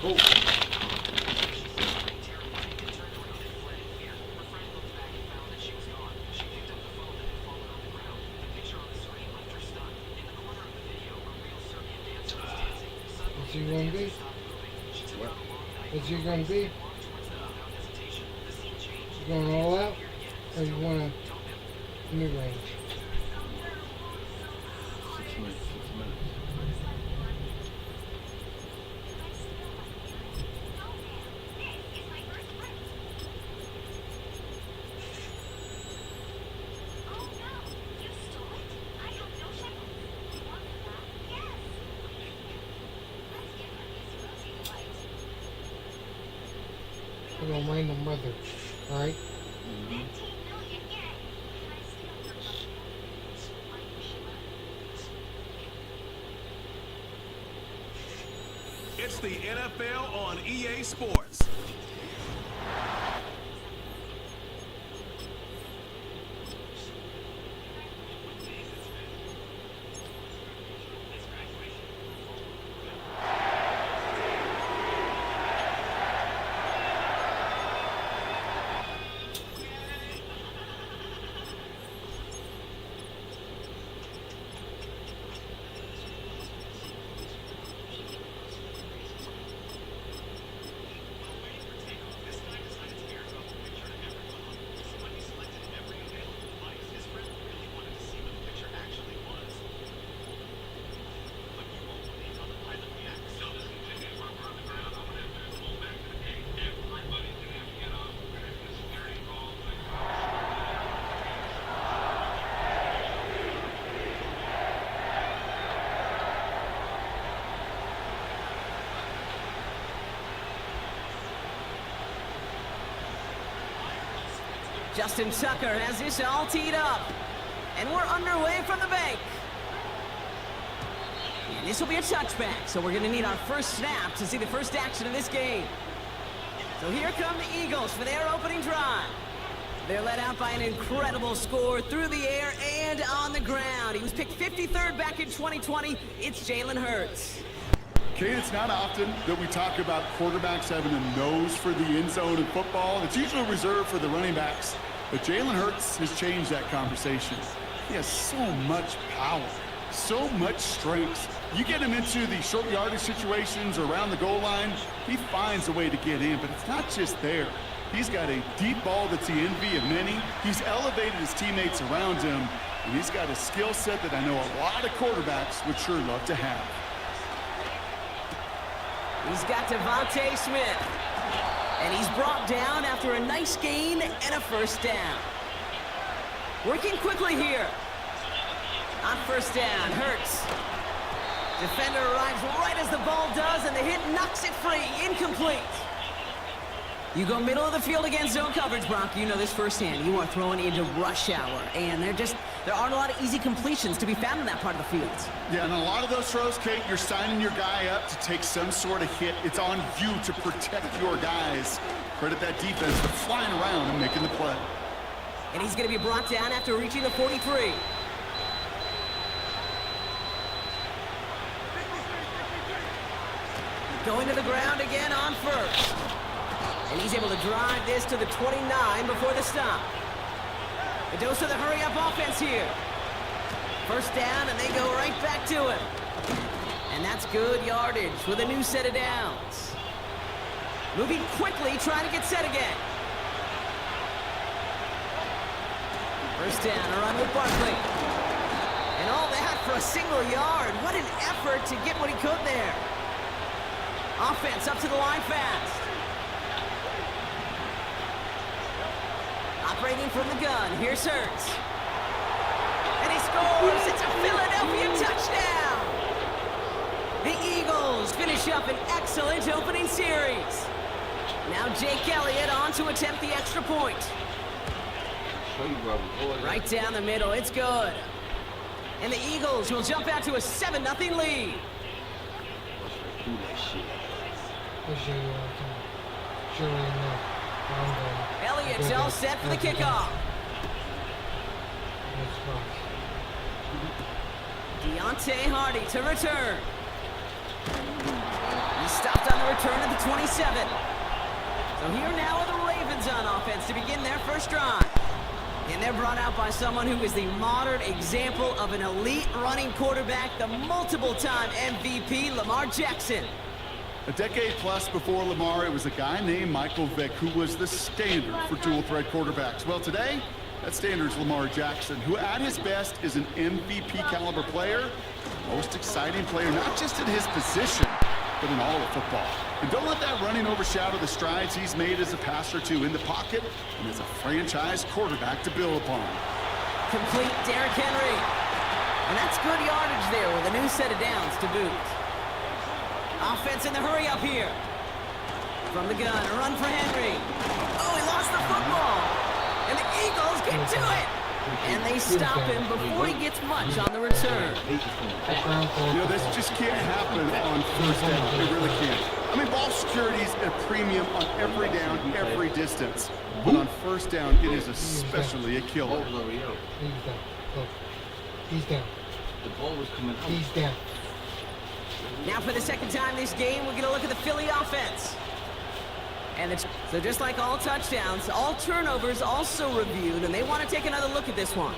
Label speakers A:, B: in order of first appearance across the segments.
A: Oh.
B: What's he gonna be?
A: What?
B: What's he gonna be? You going all out? Or you want a mid-range?
A: 6 minutes. 6 minutes.
B: We're gonna mind the mother, alright?
A: Mm-hmm.
C: It's the NFL on EA Sports.
D: Justin Tucker has this all teed up. And we're underway from the bank. And this will be a touchback, so we're going to need our first snap to see the first action of this game. So here come the Eagles for their opening drive. They're led out by an incredible score through the air and on the ground. He was picked 53rd back in 2020. It's Jalen Hurts.
E: Kate, it's not often that we talk about quarterbacks having a nose for the end zone in football. It's usually reserved for the running backs. But Jalen Hurts has changed that conversation. He has so much power, so much strength. You get him into the short yardage situations or around the goal line, he finds a way to get in. But it's not just there. He's got a deep ball that's the envy of many. He's elevated his teammates around him. And he's got a skill set that I know a lot of quarterbacks would sure love to have.
D: He's got Devontae Smith. And he's brought down after a nice gain and a first down. Working quickly here. On first down, Hurts. Defender arrives right as the ball does, and the hit knocks it free. Incomplete. You go middle of the field against zone coverage, Brock. You know this firsthand. You are throwing into rush hour, and there aren't a lot of easy completions to be found in that part of the field.
E: Yeah, and a lot of those throws, Kate, you're signing your guy up to take some sort of hit. It's on you to protect your guys. Credit that defense for flying around and making the play.
D: And he's going to be brought down after reaching the 43. Going to the ground again on first. And he's able to drive this to the 29 before the stop. A dose of the hurry-up offense here. First down, and they go right back to him. And that's good yardage with a new set of downs. Moving quickly, trying to get set again. First down, a run with Barkley. And all that for a single yard. What an effort to get what he could there. Offense up to the line fast. Operating from the gun, here's Hurts. And he scores! It's a Philadelphia touchdown! The Eagles finish up an excellent opening series. Now Jake Elliott on to attempt the extra point. Right down the middle, it's good. And the Eagles will jump out to a 7-0 lead. Elliott's all set for the kickoff. Deontay Hardy to return. He's stopped on the return at the 27. So here now are the Ravens on offense to begin their first drive. And they're brought out by someone who is the modern example of an elite running quarterback, the multiple-time MVP, Lamar Jackson.
E: A decade plus before Lamar, it was a guy named Michael Vick who was the standard for dual-threat quarterbacks. Well, today, that standard is Lamar Jackson, who at his best is an MVP-caliber player, most exciting player, not just in his position, but in all of football. And don't let that running overshadow the strides he's made as a passer, too, in the pocket and as a franchise quarterback to build upon.
D: Complete Derrick Henry. And that's good yardage there with a new set of downs to boot. Offense in the hurry up here. From the gun, a run for Henry. Oh, he lost the football. And the Eagles get to it. And they stop him before he gets much on the return.
E: You know, this just can't happen on first down. It really can't. I mean, ball security is a premium on every down, every distance. But on first down, it is especially a killer.
B: He's down. Look. He's down.
A: The ball was coming out.
B: He's down.
D: Now for the second time this game, we're going to look at the Philly offense. And so just like all touchdowns, all turnovers also reviewed, and they want to take another look at this one.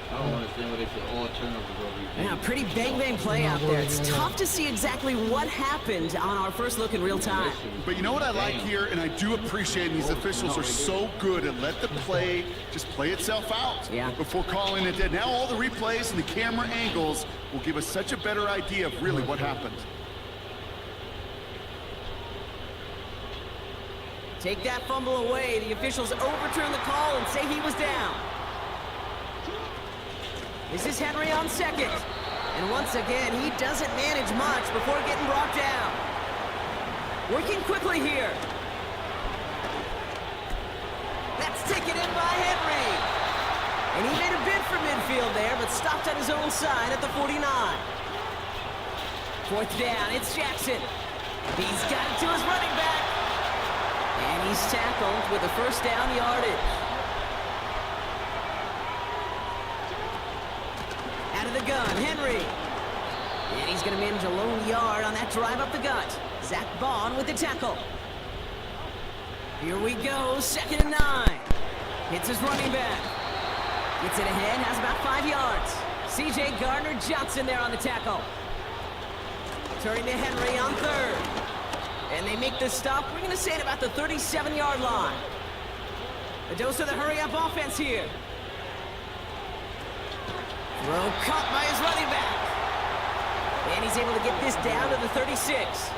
A: I don't understand what they say all turnovers over.
D: Yeah, pretty bang play out there. It's tough to see exactly what happened on our first look in real time.
E: But you know what I like here, and I do appreciate these officials are so good at let the play just play itself out before calling it dead. Now all the replays and the camera angles will give us such a better idea of really what happened.
D: Take that fumble away. The officials overturn the call and say he was down. This is Henry on second. And once again, he doesn't manage much before getting brought down. Working quickly here. That's taken in by Henry. And he made a bid for midfield there, but stopped at his own side at the 49. Fourth down, it's Jackson. He's got it to his running back. And he's tackled with a first down yardage. Out of the gun, Henry. And he's going to manage a lone yard on that drive up the gut. Zach Bond with the tackle. Here we go, 2nd and 9. Hits his running back. Gets it ahead, has about 5 yards. C.J. Gardner-Johnson there on the tackle. Turning to Henry on 3rd. And they make the stop, we're going to say at about the 37-yard line. A dose of the hurry-up offense here. Throw caught by his running back. And he's able to get this down to the 36.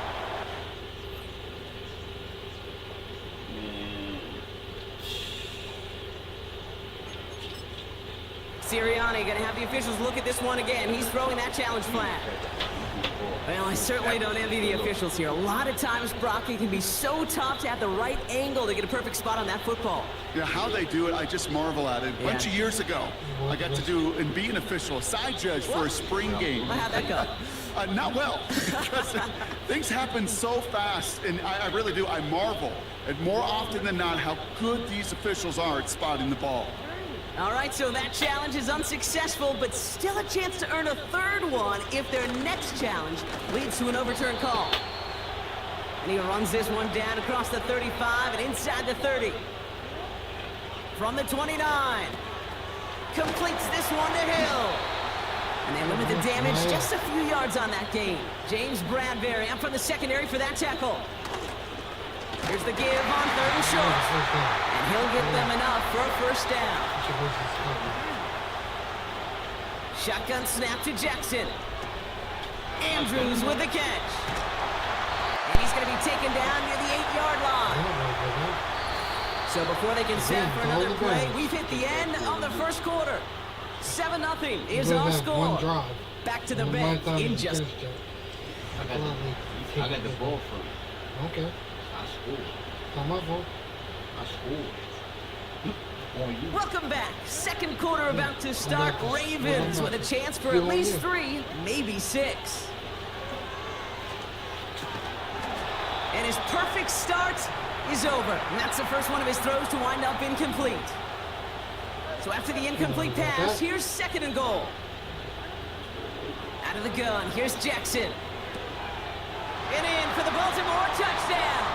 D: Sirianni going to have the officials look at this one again. He's throwing that challenge flag. Well, I certainly don't envy the officials here. A lot of times, Brock, it can be so tough to have the right angle to get a perfect spot on that football.
E: Yeah, how they do it, I just marvel at it. A bunch of years ago, I got to do and be an official, a side judge for a spring game.
D: How'd that go?
E: Not well, because things happen so fast, and I really do. I marvel at more often than not how good these officials are at spotting the ball.
D: All right, so that challenge is unsuccessful, but still a chance to earn a 3rd one if their next challenge leads to an overturned call. And he runs this one down across the 35 and inside the 30. From the 29. Completes this one to Hill. And they limit the damage just a few yards on that gain. James Bradbury up from the secondary for that tackle. Here's the give on 3rd and short. And he'll get them enough for a first down. Shotgun snap to Jackson. Andrews with the catch. And he's going to be taken down near the 8-yard line. So before they can set for another play, we've hit the end of the first quarter. 7-0 is our score. Back to the bench in just...
A: I got the ball from.
B: Okay.
A: I scored.
B: Not my fault.
A: I scored. On you.
D: Welcome back. Second quarter about to start. Ravens with a chance for at least 3, maybe 6. And his perfect start is over. And that's the first one of his throws to wind up incomplete. So after the incomplete pass, here's 2nd and goal. Out of the gun, here's Jackson. And in for the Baltimore touchdown.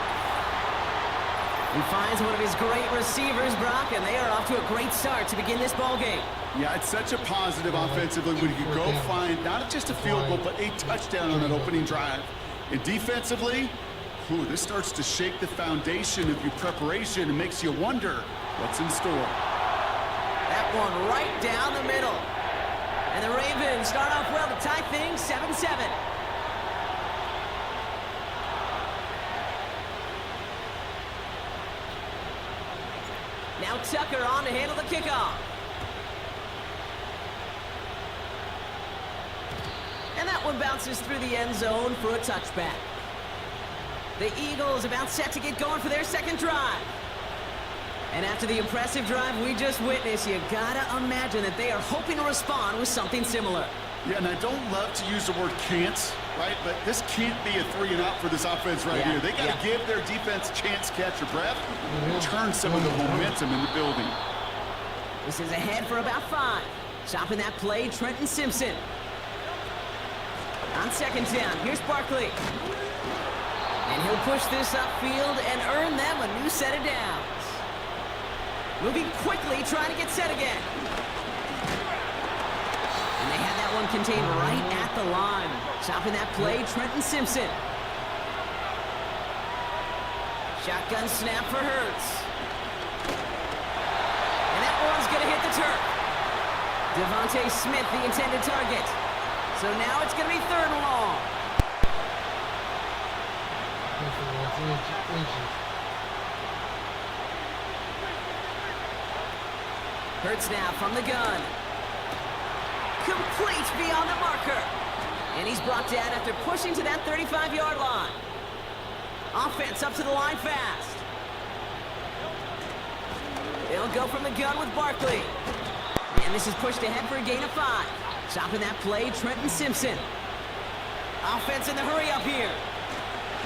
D: He finds one of his great receivers, Brock, and they are off to a great start to begin this ball game.
E: Yeah, it's such a positive offensively when you can go find not just a field goal, but a touchdown on that opening drive. And defensively, this starts to shake the foundation of your preparation and makes you wonder what's in store.
D: That one right down the middle. And the Ravens start off well to tie things 7-7. Now Tucker on to handle the kickoff. And that one bounces through the end zone for a touchback. The Eagles about set to get going for their second drive. And after the impressive drive we just witnessed, you gotta imagine that they are hoping to respond with something similar.
E: Yeah, and I don't love to use the word can't, right? But this can't be a 3-and-out for this offense right here. They got to give their defense a chance to catch their breath and turn some of the momentum in the building.
D: This is ahead for about 5. Stopping that play, Trenton Simpson. On second down, here's Barkley. And he'll push this upfield and earn them a new set of downs. Moving quickly, trying to get set again. And they had that one contained right at the line. Stopping that play, Trenton Simpson. Shotgun snap for Hurts. And that one's going to hit the turf. Devontae Smith, the intended target. So now it's going to be 3rd and long. Hurts now from the gun. Complete beyond the marker. And he's brought down after pushing to that 35-yard line. Offense up to the line fast. They'll go from the gun with Barkley. And this is pushed ahead for a gain of 5. Stopping that play, Trenton Simpson. Offense in the hurry up here.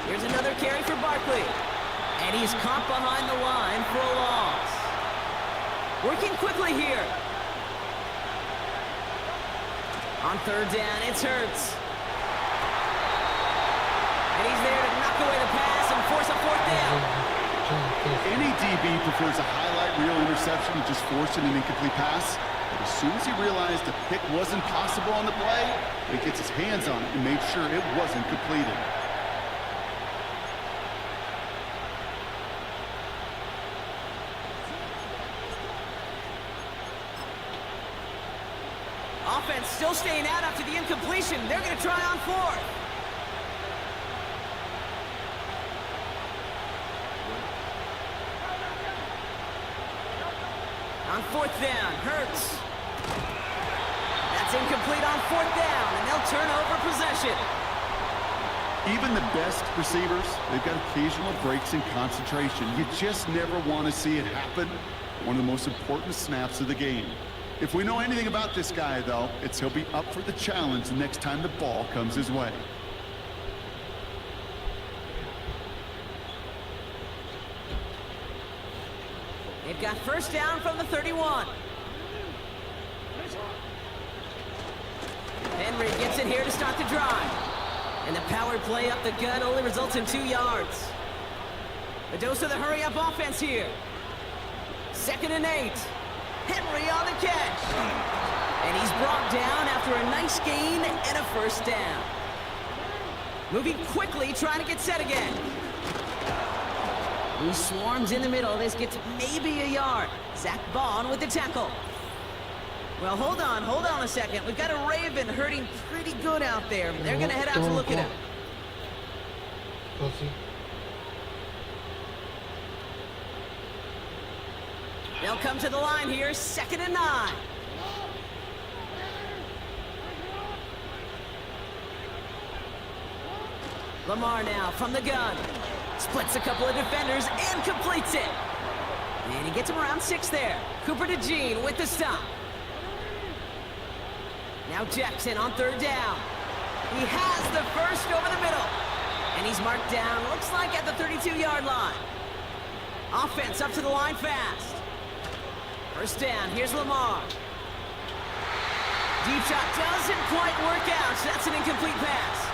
D: Here's another carry for Barkley. And he's caught behind the line for a loss. Working quickly here. On 3rd down, it's Hurts. And he's there to knock away the pass and force a 4th down.
E: Any DB prefers a highlight reel interception to just forcing an incomplete pass. But as soon as he realized the pick wasn't possible on the play, he gets his hands on it and made sure it wasn't completed.
D: Offense still staying out after the incompletion. They're going to try on 4th. On 4th down, Hurts. That's incomplete on 4th down, and they'll turn over possession.
E: Even the best receivers, they've got occasional breaks in concentration. You just never want to see it happen. One of the most important snaps of the game. If we know anything about this guy, though, it's he'll be up for the challenge the next time the ball comes his way.
D: They've got 1st down from the 31. Henry gets it here to start the drive. And the power play up the gut only results in 2 yards. A dose of the hurry-up offense here. 2nd and 8. Henry on the catch. And he's brought down after a nice gain and a 1st down. Moving quickly, trying to get set again. He swarms in the middle. This gets maybe a yard. Zach Bond with the tackle. Well, hold on a second. We've got a Raven hurting pretty good out there. They're going to head out to look at him. They'll come to the line here, 2nd and 9. Lamar now from the gun. Splits a couple of defenders and completes it. And he gets him around 6 there. Cooper DeJean with the stop. Now Jackson on 3rd down. He has the 1st over the middle. And he's marked down, looks like at the 32-yard line. Offense up to the line fast. 1st down, here's Lamar. Deep shot doesn't quite work out, so that's an incomplete pass.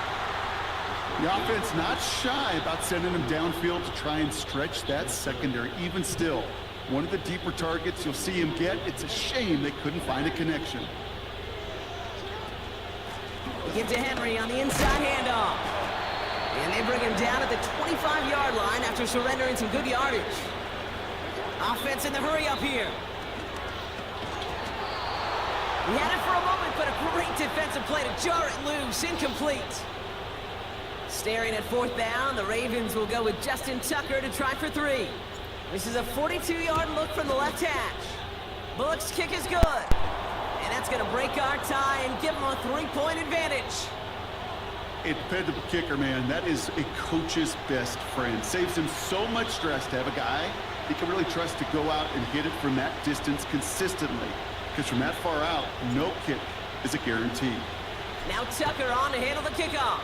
E: The offense not shy about sending them downfield to try and stretch that secondary. Even still, one of the deeper targets you'll see him get. It's a shame they couldn't find a connection.
D: Give to Henry on the inside handoff. And they bring him down at the 25-yard line after surrendering some good yardage. Offense in the hurry up here. He had it for a moment, but a great defensive play to jar it loose. Incomplete. Staring at 4th down, the Ravens will go with Justin Tucker to try for 3. This is a 42-yard look from the left hash. Bullock's kick is good. And that's going to break our tie and give them a 3-point advantage.
E: A dependable kicker, man. That is a coach's best friend. Saves him so much stress to have a guy he can really trust to go out and hit it from that distance consistently. Because from that far out, no kick is a guarantee.
D: Now Tucker on to handle the kickoff.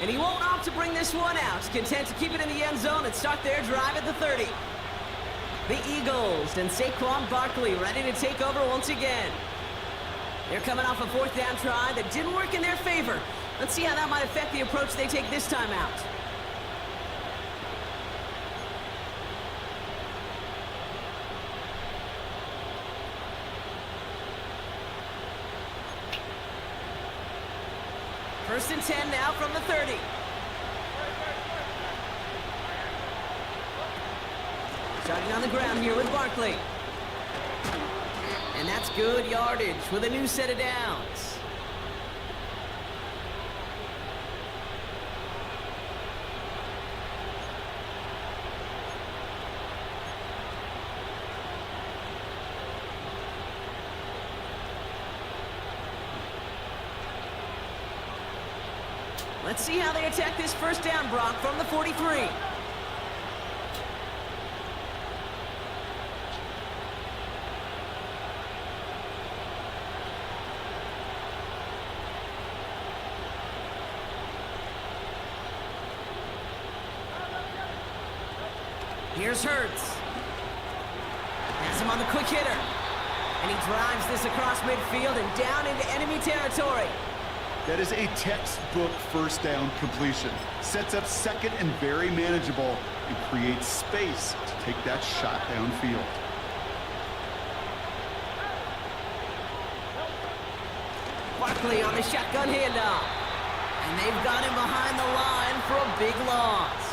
D: And he won't opt to bring this one out. Content to keep it in the end zone and start their drive at the 30. The Eagles and Saquon Barkley ready to take over once again. They're coming off a 4th down try that didn't work in their favor. Let's see how that might affect the approach they take this time out. First and 10 now from the 30. Starting on the ground here with Barkley. And that's good yardage with a new set of downs. Let's see how they attack this first down, Brock, from the 43. Here's Hurts. Has him on the quick hitter. And he drives this across midfield and down into enemy territory.
E: That is a textbook first down completion. Sets up second and very manageable and creates space to take that shot downfield.
D: Barkley on the shotgun handoff. And they've got him behind the line for a big loss.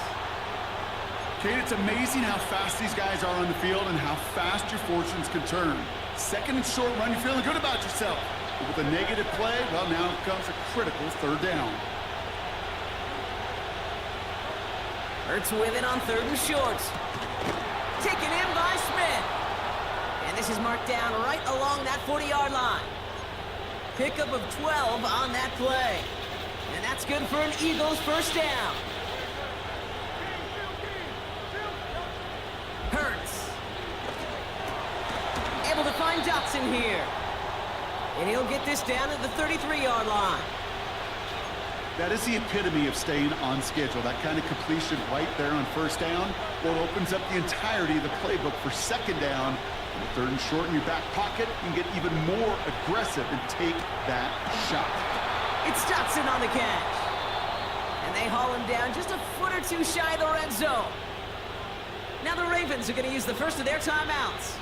E: Kate, it's amazing how fast these guys are on the field and how fast your fortunes can turn. Second and short run, you're feeling good about yourself. But with a negative play, well, now comes a critical 3rd down.
D: Hurts with it on 3rd and short. Taken in by Smith. And this is marked down right along that 40-yard line. Pickup of 12 on that play. And that's good for an Eagles first down. Hurts. Able to find Dotson here. And he'll get this down at the 33-yard line.
E: That is the epitome of staying on schedule. That kind of completion right there on first down, well, it opens up the entirety of the playbook for second down. And the 3rd and short in your back pocket, you can get even more aggressive and take that shot.
D: It's Dotson on the catch. And they haul him down just a foot or two shy of the red zone. Now the Ravens are going to use the first of their timeouts.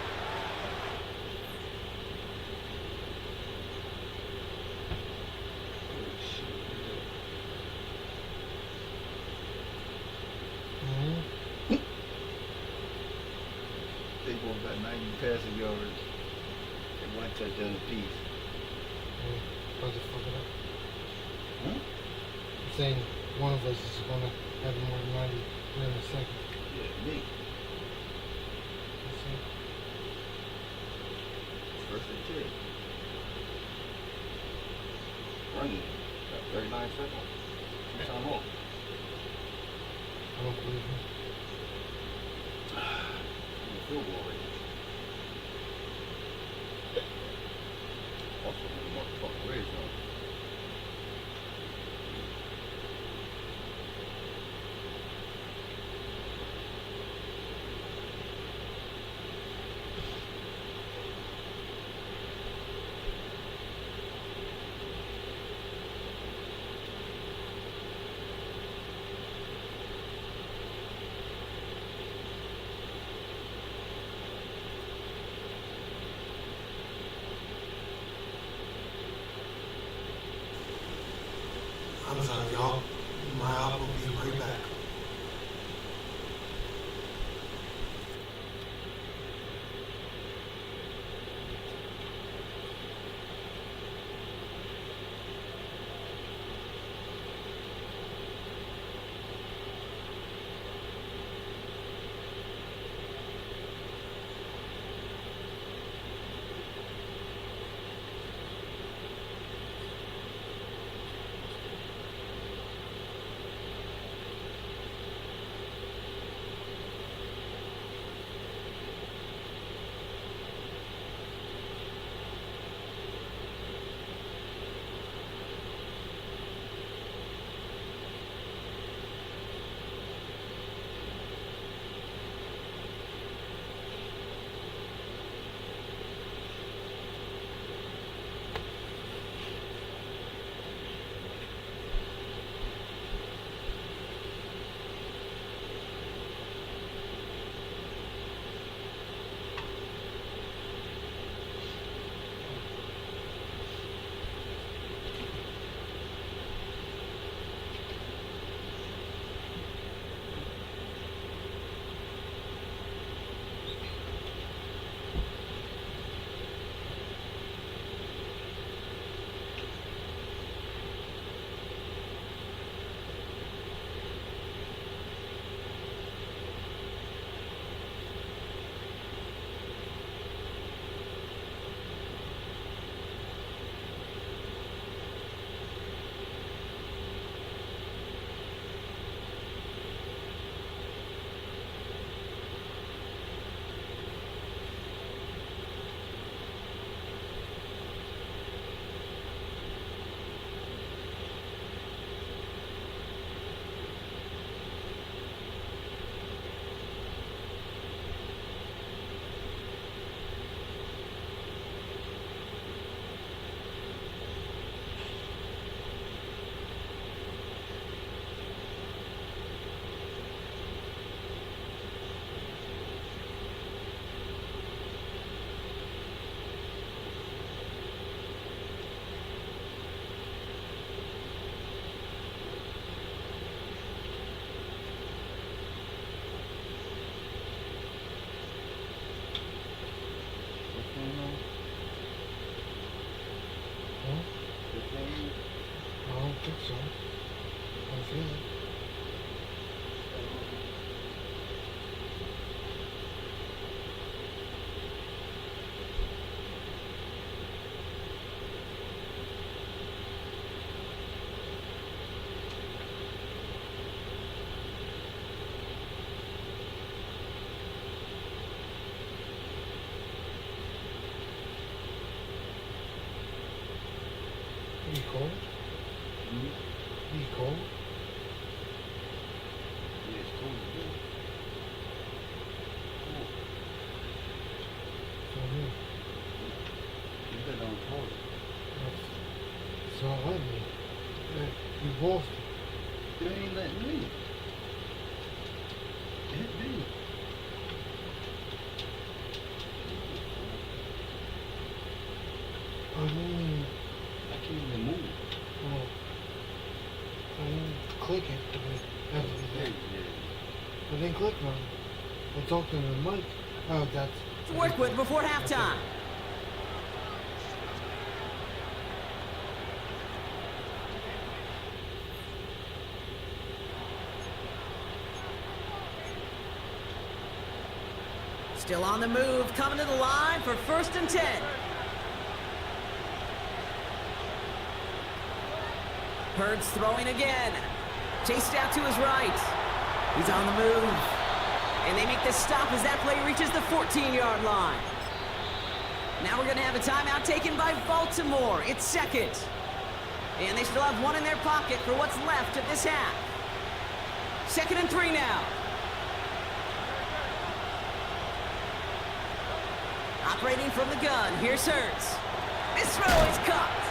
A: They going about 90 passing yards and 1 touchdown apiece.
B: I'll just fuck it up.
A: Huh?
B: I'm saying one of us is going to have more than 90 here in a second.
A: Yeah, me.
B: Let's see.
A: First and 10. Running. Got 39 seconds. Time off.
B: I don't believe him.
A: Field goal range. Also, the motherfucking red zone.
B: y'all. My op will be right back. I don't think so. I feel it. Be cold. Be cold.
A: Yeah, it's cold as hell. Cool.
B: So here.
A: You bet on cold.
B: It's not letting me. You both.
A: You ain't letting me. Hit me.
B: I mean,
A: I can't even move.
B: well, I didn't click it, but it has to be there. I didn't click on it. I talked to the mic. Oh, that's...
D: To work with before halftime. Still on the move, coming to the line for 1st and 10. Hurts throwing again. Chased out to his right. He's on the move. And they make the stop as that play reaches the 14-yard line. Now we're going to have a timeout taken by Baltimore. It's 2nd. And they still have one in their pocket for what's left of this half. 2nd and 3 now. Operating from the gun, here's Hurts. This throw is caught.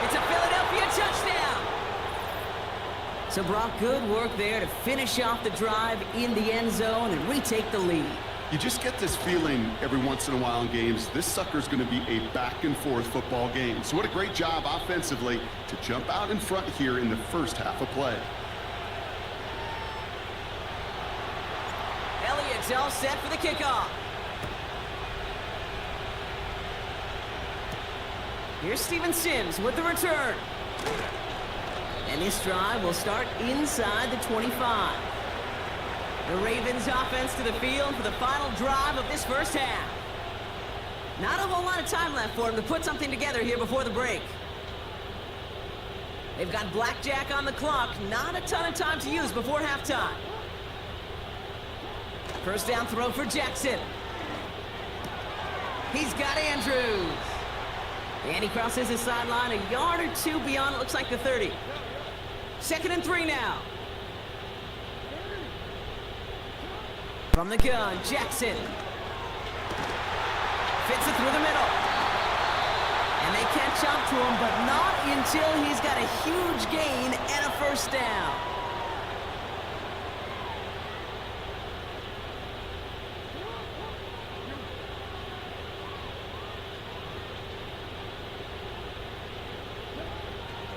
D: It's a Philadelphia touchdown. So Brock, good work there to finish off the drive in the end zone and retake the lead.
E: You just get this feeling every once in a while in games, this sucker's going to be a back-and-forth football game. So what a great job offensively to jump out in front here in the first half of play.
D: Elliott's all set for the kickoff. Here's Steven Sims with the return. And this drive will start inside the 25. The Ravens offense to the field for the final drive of this first half. Not a whole lot of time left for them to put something together here before the break. They've got blackjack on the clock. Not a ton of time to use before halftime. First down throw for Jackson. He's got Andrews. And he crosses the sideline a yard or two beyond, it looks like the 30. 2nd and 3 now. From the gun, Jackson. Fits it through the middle. And they catch up to him, but not until he's got a huge gain and a first down.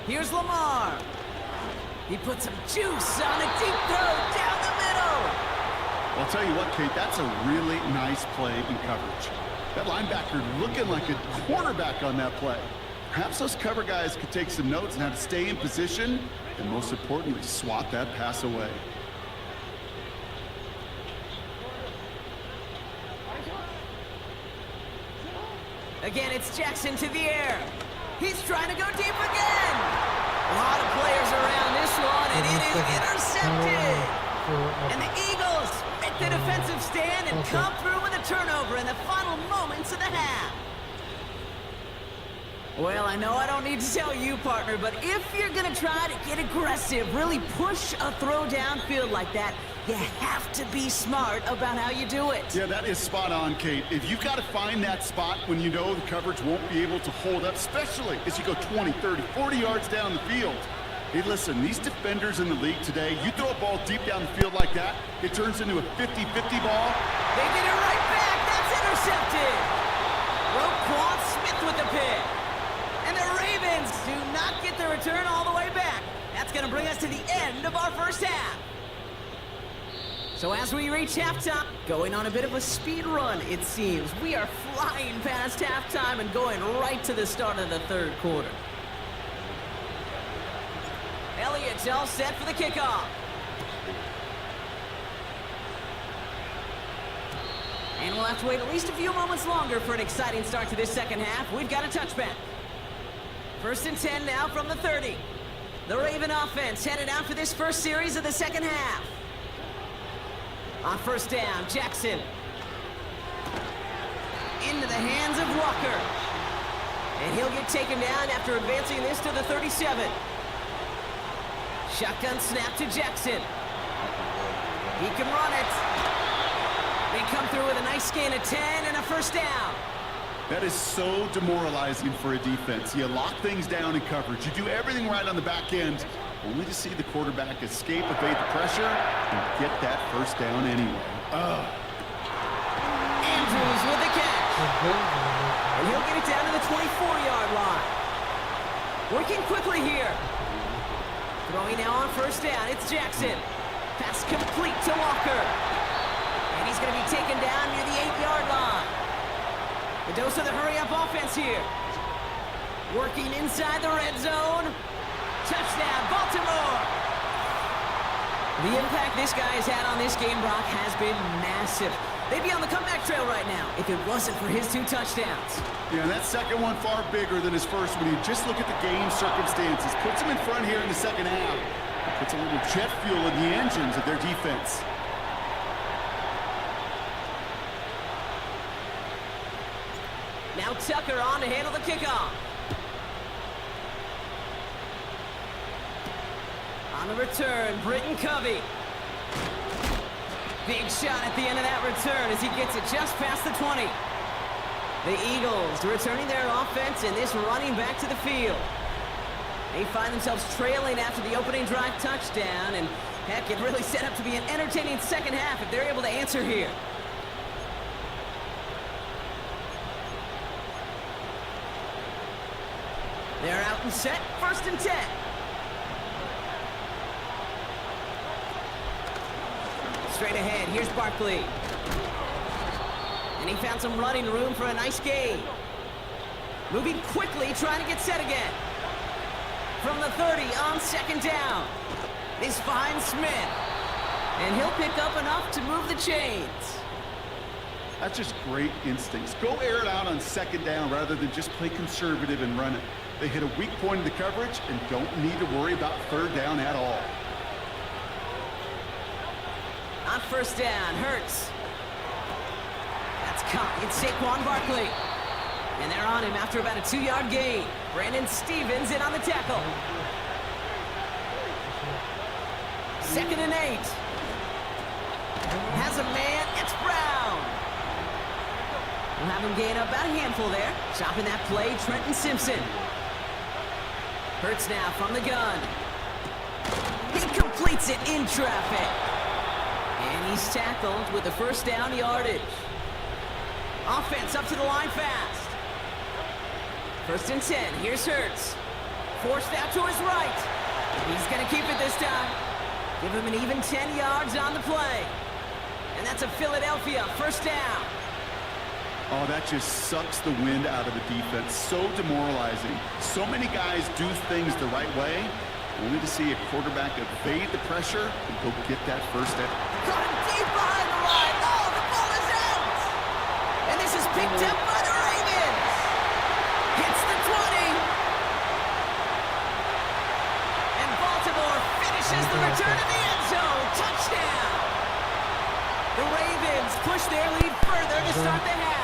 D: Here's Lamar. He puts some juice on a deep throw down the middle.
E: Well, I'll tell you what, Kate, that's a really nice play in coverage. That linebacker looking like a quarterback on that play. Perhaps those cover guys could take some notes on how to stay in position and, most importantly, swat that pass away.
D: Again, it's Jackson to the air. He's trying to go deep again. A lot of players around this one, and it is intercepted. And the Eagles make the defensive stand and come through with a turnover in the final moments of the half. Well, I know I don't need to tell you, partner, but if you're going to try to get aggressive, really push a throw downfield like that, you have to be smart about how you do it.
E: Yeah, that is spot on, Kate. If you've got to find that spot when you know the coverage won't be able to hold up, especially as you go 20, 30, 40 yards down the field. Hey, listen, these defenders in the league today, you throw a ball deep down the field like that, it turns into a 50-50 ball.
D: They get it right back. That's intercepted. Roquan Smith with the pick. And the Ravens do not get the return all the way back. That's going to bring us to the end of our first half. So as we reach halftime, going on a bit of a speed run, it seems. We are flying past halftime and going right to the start of the third quarter. Elliott's all set for the kickoff. And we'll have to wait at least a few moments longer for an exciting start to this second half. We've got a touchback. 1st and 10 now from the 30. The Raven offense headed out for this first series of the second half. On first down, Jackson. Into the hands of Walker. And he'll get taken down after advancing this to the 37. Shotgun snap to Jackson. He can run it. They come through with a nice gain of 10 and a first down.
E: That is so demoralizing for a defense. You lock things down in coverage. You do everything right on the back end, only to see the quarterback escape, evade the pressure, and get that first down anyway.
D: Andrews with the catch. And he'll get it down to the 24-yard line. Working quickly here. Throwing now on first down. It's Jackson. Pass complete to Walker. And he's going to be taken down near the 8-yard line. The dose of the hurry-up offense here. Working inside the red zone. Touchdown, Baltimore! The impact this guy has had on this game, Brock, has been massive. They'd be on the comeback trail right now if it wasn't for his 2 touchdowns.
E: Yeah, that second one far bigger than his first when you just look at the game circumstances. Puts him in front here in the second half. It puts a little jet fuel in the engines of their defense.
D: Now Tucker on to handle the kickoff. On the return, Britton Covey. Big shot at the end of that return as he gets it just past the 20. The Eagles returning their offense and this running back to the field. They find themselves trailing after the opening drive touchdown, and heck, it really set up to be an entertaining second half if they're able to answer here. out and set. 1st and 10. Straight ahead, here's Barkley. And he found some running room for a nice gain. Moving quickly, trying to get set again. From the 30 on 2nd down. This finds Smith. And he'll pick up enough to move the chains.
E: That's just great instincts. Go air it out on 2nd down rather than just play conservative and run it. They hit a weak point in the coverage and don't need to worry about 3rd down at all.
D: On 1st down, Hurts. That's caught. It's Saquon Barkley. And they're on him after about a 2-yard gain. Brandon Stevens in on the tackle. 2nd and 8. Has a man. It's Brown. We'll have him gain about a handful there. Chopping that play, Trenton Simpson. Hurts now from the gun. He completes it in traffic. And he's tackled with the 1st down yardage. Offense up to the line fast. 1st and 10. Here's Hurts. Forced out to his right. He's going to keep it this time. Give him an even 10 yards on the play. And that's a Philadelphia 1st down.
E: Oh, that just sucks the wind out of the defense. So demoralizing. So many guys do things the right way, only to see a quarterback evade the pressure and go get that 1st down.
D: Got him deep behind the line. Oh, the ball is out. And this is picked up by the Ravens. Hits the 20. And Baltimore finishes the return to the end zone. Touchdown. The Ravens push their lead further to start the half.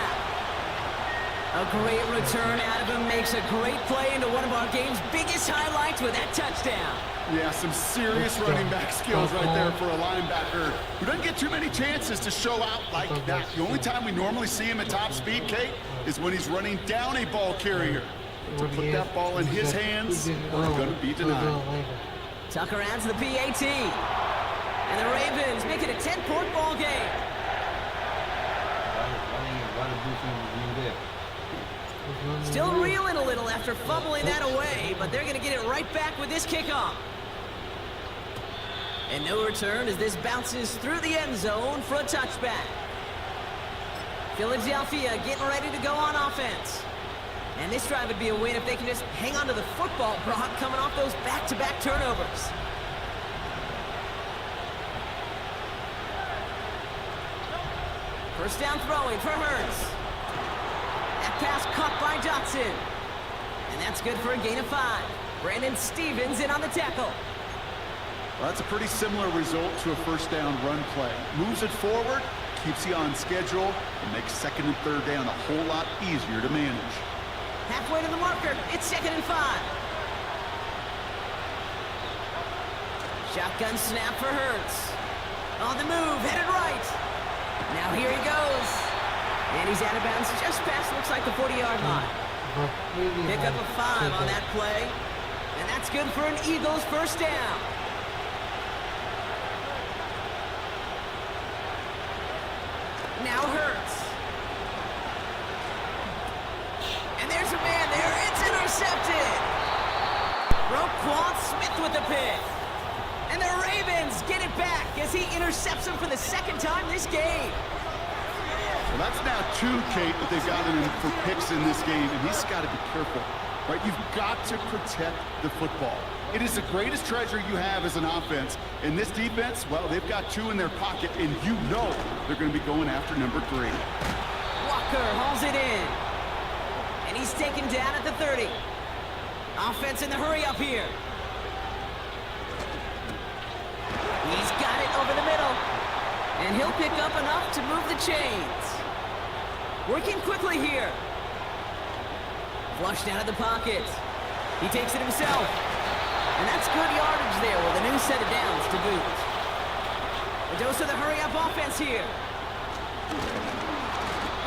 D: A great return out of him, makes a great play into one of our game's biggest highlights with that touchdown.
E: Yeah, some serious running back skills right there for a linebacker who doesn't get too many chances to show out like that. The only time we normally see him at top speed, Kate, is when he's running down a ball carrier. To put that ball in his hands, we're going to be denied.
D: Tucker adds the PAT. And the Ravens make it a 10-point ball game. Still reeling a little after fumbling that away, but they're going to get it right back with this kickoff. And no return as this bounces through the end zone for a touchback. Philadelphia getting ready to go on offense. And this drive would be a win if they can just hang on to the football, Brock, coming off those back-to-back turnovers. First down throwing for Hurts. That pass caught by Johnson. And that's good for a gain of 5. Brandon Stevens in on the tackle.
E: Well, that's a pretty similar result to a 1st down run play. Moves it forward, keeps you on schedule, and makes 2nd and 3rd down a whole lot easier to manage.
D: Halfway to the marker, it's 2nd and 5. Shotgun snap for Hurts. On the move, headed right. Now here he goes. And he's out of bounds just past, looks like the 40-yard line. Pick up a 5 on that play. And that's good for an Eagles 1st down. Now Hurts. And there's a man there. It's intercepted. Roquan Smith with the pick. And the Ravens get it back as he intercepts him for the 2nd time this game.
E: Well, that's now 2, Kate, that they've gotten him for picks in this game, and he's got to be careful, right? You've got to protect the football. It is the greatest treasure you have as an offense. And this defense, well, they've got 2 in their pocket, and you know they're going to be going after number 3.
D: Walker hauls it in. And he's taken down at the 30. Offense in the hurry up here. He's got it over the middle. And he'll pick up enough to move the chains. Working quickly here. Flushed out of the pocket. He takes it himself. And that's good yardage there with a new set of downs to boot. A dose of the hurry-up offense here.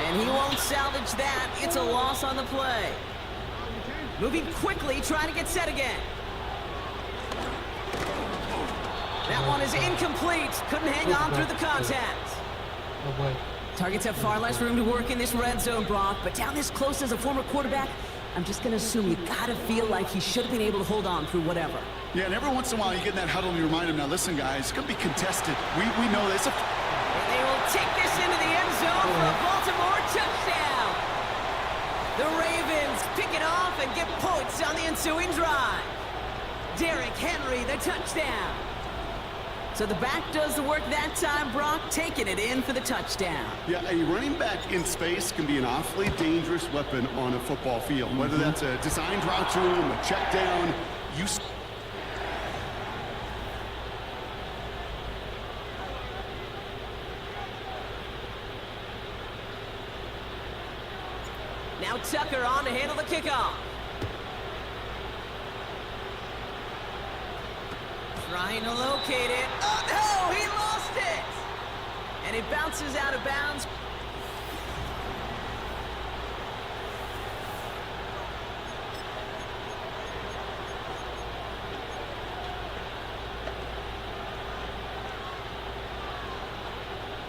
D: And he won't salvage that. It's a loss on the play. Moving quickly, trying to get set again. That one is incomplete. Couldn't hang on through the contact. Targets have far less room to work in this red zone, Brock, but down this close as a former quarterback, I'm just going to assume you got to feel like he should have been able to hold on through whatever.
E: Yeah, and every once in a while you get in that huddle and you remind him, now listen, guys, it's going to be contested. We know this.
D: And they will take this into the end zone for a Baltimore touchdown. The Ravens pick it off and get points on the ensuing drive. Derrick Henry, the touchdown. So the back does the work that time, Brock, taking it in for the touchdown.
E: Yeah, a running back in space can be an awfully dangerous weapon on a football field. Whether that's a designed route to him, a check down,
D: Now Tucker on to handle the kickoff. Trying to locate it. Oh, no! He lost it! And it bounces out of bounds.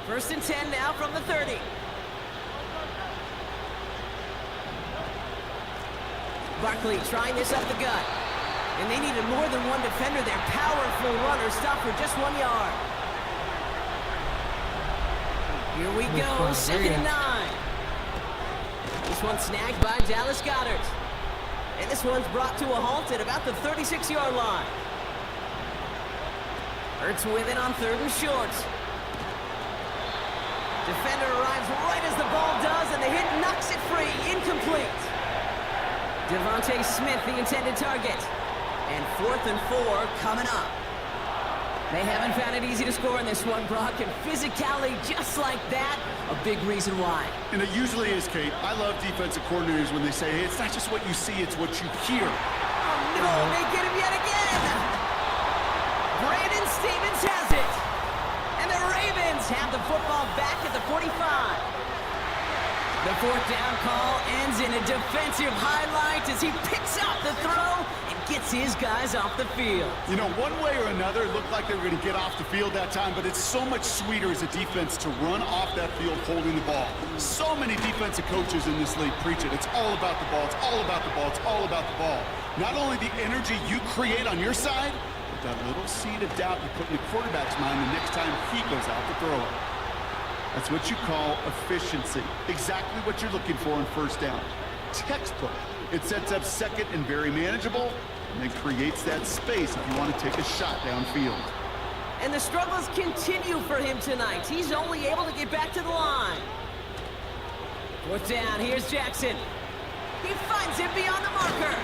D: First and 10 now from the 30. Barkley trying this up the gut. And they needed more than one defender. Their powerful runner stopped for just 1 yard. Here we go, 2nd and 9. This one snagged by Dallas Goedert. And this one's brought to a halt at about the 36-yard line. Hurts with it on 3rd and short. Defender arrives right as the ball does, and the hit knocks it free. Incomplete. Devontae Smith, the intended target. And 4th and 4 coming up. They haven't found it easy to score in this one, Brock, and physicality just like that, a big reason why.
E: And it usually is, Kate. I love defensive coordinators when they say, hey, it's not just what you see, it's what you hear.
D: Oh, no, they get him yet again. Brandon Stevens has it. And the Ravens have the football back at the 45. The 4th down call ends in a defensive highlight as he picks up the throw and gets his guys off the field.
E: You know, one way or another, it looked like they were going to get off the field that time, but it's so much sweeter as a defense to run off that field holding the ball. So many defensive coaches in this league preach it. It's all about the ball. It's all about the ball. It's all about the ball. Not only the energy you create on your side, but that little seed of doubt you put in the quarterback's mind the next time he goes out to throw it. That's what you call efficiency. Exactly what you're looking for on 1st down. Textbook. It sets up 2nd and very manageable, and then creates that space if you want to take a shot downfield.
D: And the struggles continue for him tonight. He's only able to get back to the line. 4th down, here's Jackson. He finds him beyond the marker.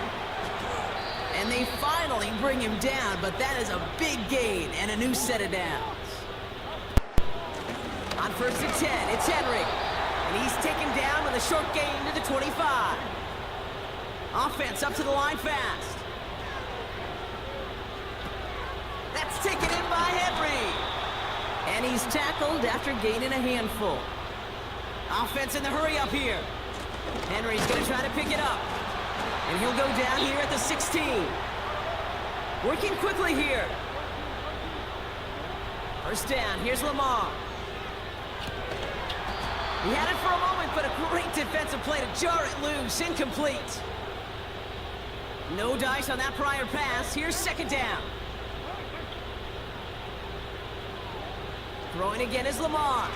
D: And they finally bring him down, but that is a big gain and a new set of downs. On 1st and 10, it's Henry. And he's taken down with a short gain to the 25. Offense up to the line fast. That's taken in by Henry. And he's tackled after gaining a handful. Offense in the hurry up here. Henry's going to try to pick it up. And he'll go down here at the 16. Working quickly here. 1st down, here's Lamar. He had it for a moment, but a great defensive play to jar it loose. Incomplete. No dice on that prior pass. Here's 2nd down. Throwing again is Lamar.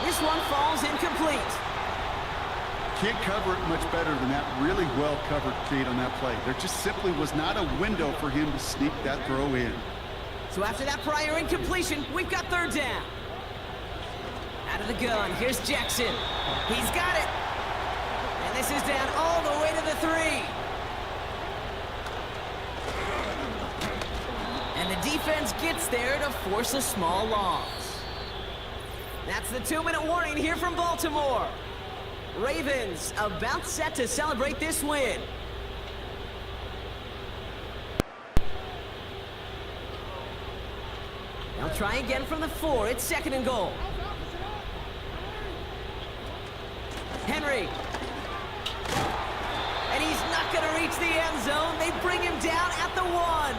D: This one falls incomplete.
E: Can't cover it much better than that. Really well covered, Kate, on that play. There just simply was not a window for him to sneak that throw in.
D: So after that prior incompletion, we've got 3rd down. Out of the gun, here's Jackson. He's got it. And this is down all the way to the 3. And the defense gets there to force a small loss. That's the 2-minute warning here from Baltimore. Ravens about set to celebrate this win. They'll try again from the 4. It's 2nd and goal. Henry. And he's not going to reach the end zone. They bring him down at the 1.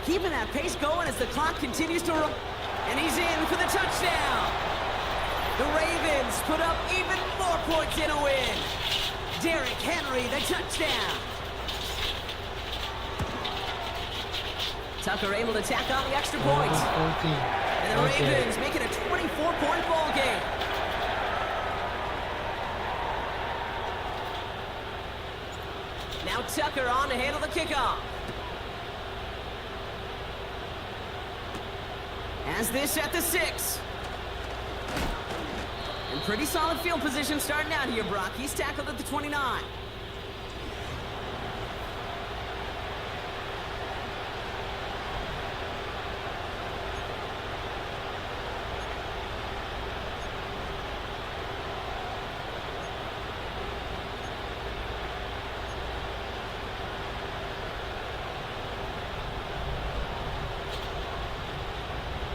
D: Keeping that pace going as the clock continues to run. And he's in for the touchdown. The Ravens put up even more points in a win. Derrick Henry, the touchdown. Tucker able to tack on the extra point.
B: 14.
D: And the Ravens make it a 24-point ball game. Now Tucker on to handle the kickoff. Has this at the 6. And pretty solid field position starting out here, Brock. He's tackled at the 29.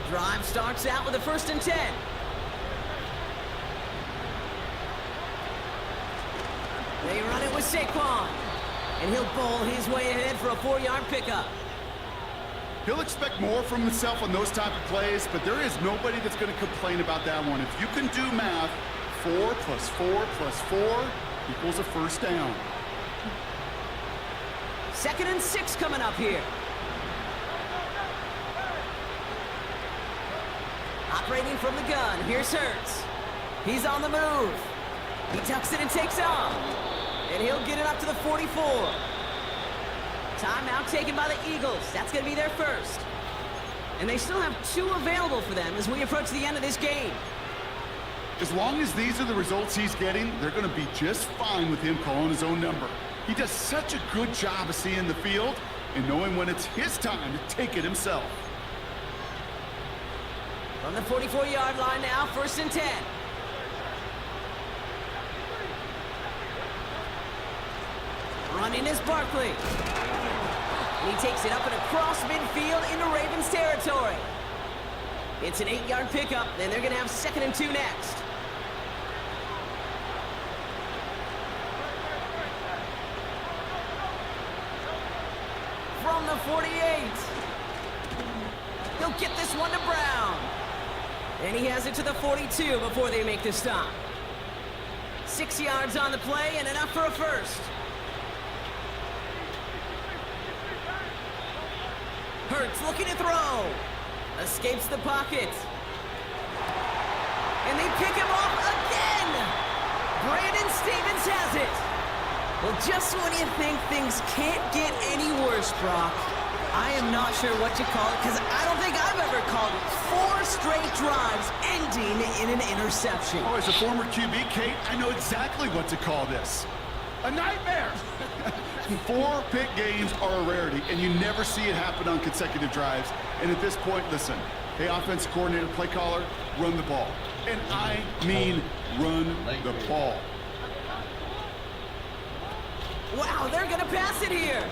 D: Drive starts out with a 1st and 10. They run it with Saquon. And he'll bowl his way ahead for a 4-yard pickup.
E: He'll expect more from himself on those type of plays, but there is nobody that's going to complain about that one. If you can do math, 4 plus 4 plus 4 equals a 1st down.
D: 2nd and 6 coming up here. Operating from the gun, here's Hurts. He's on the move. He tucks it and takes off. And he'll get it up to the 44. Timeout taken by the Eagles. That's going to be their first. And they still have 2 available for them as we approach the end of this game.
E: As long as these are the results he's getting, they're going to be just fine with him calling his own number. He does such a good job of seeing the field and knowing when it's his time to take it himself.
D: From the 44-yard line now, 1st and 10. Running is Barkley. And he takes it up and across midfield into Ravens territory. It's an 8-yard pickup, and they're going to have 2nd and 2 next. From the 48. He'll get this one to Brown. And he has it to the 42 before they make the stop. 6 yards on the play and enough for a 1st. Hurts looking to throw. Escapes the pocket. And they pick him off again. Brandon Stevens has it. Well, just when you think things can't get any worse, Brock, I am not sure what you call it, because I don't think I've ever called it 4 straight drives ending in an interception.
E: Oh, as a former QB, Kate, I know exactly what to call this. A nightmare! 4 pick games are a rarity, and you never see it happen on consecutive drives. And at this point, listen, hey, offensive coordinator, play caller, run the ball. And I mean run the ball.
D: Wow, they're going to pass it here.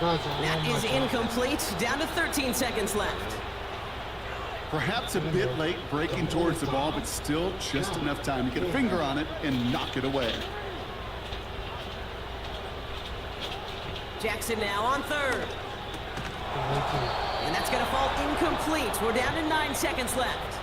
D: That is incomplete. Down to 13 seconds left.
E: Perhaps a bit late breaking towards the ball, but still just enough time to get a finger on it and knock it away.
D: Jackson now on 3rd. And that's going to fall incomplete. We're down to 9 seconds left.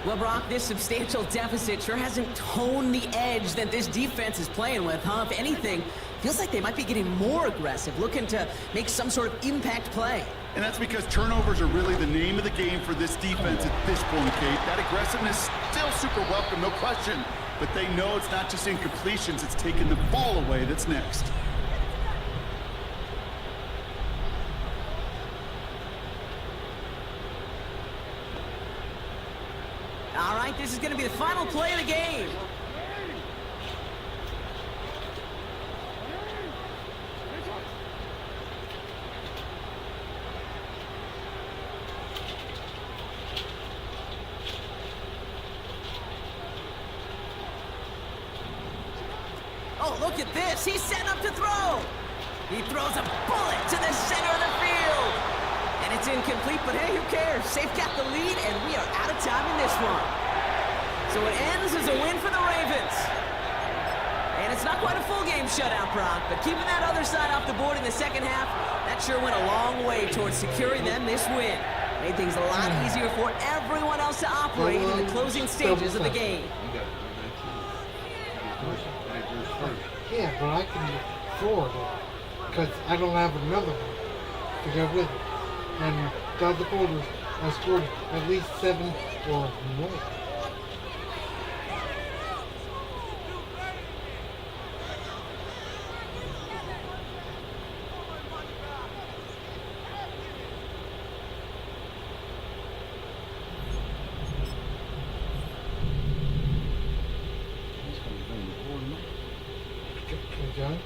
D: Well, Brock, this substantial deficit sure hasn't toned the edge that this defense is playing with, huh? If anything, feels like they might be getting more aggressive, looking to make some sort of impact play.
E: And that's because turnovers are really the name of the game for this defense at this point, Kate. That aggressiveness still super welcome, no question. But they know it's not just incompletions, it's taking the ball away that's next.
D: All right, this is going to be the final play of the game. Oh, look at this. He's set up to throw. He throws a bullet to the center of the field. And it's incomplete, but hey, who cares? They've got the lead, and we are out of time in this one. So it ends as a win for the Ravens. And it's not quite a full game shutout, Brock, but keeping that other side off the board in the second half, that sure went a long way towards securing them this win. Made things a lot easier for everyone else to operate in the closing stages of the game.
A: You got first.
B: Yeah, but I can forward it because I don't have another one to go with it. And the other quarters, I scored at least 7 or more. Okay.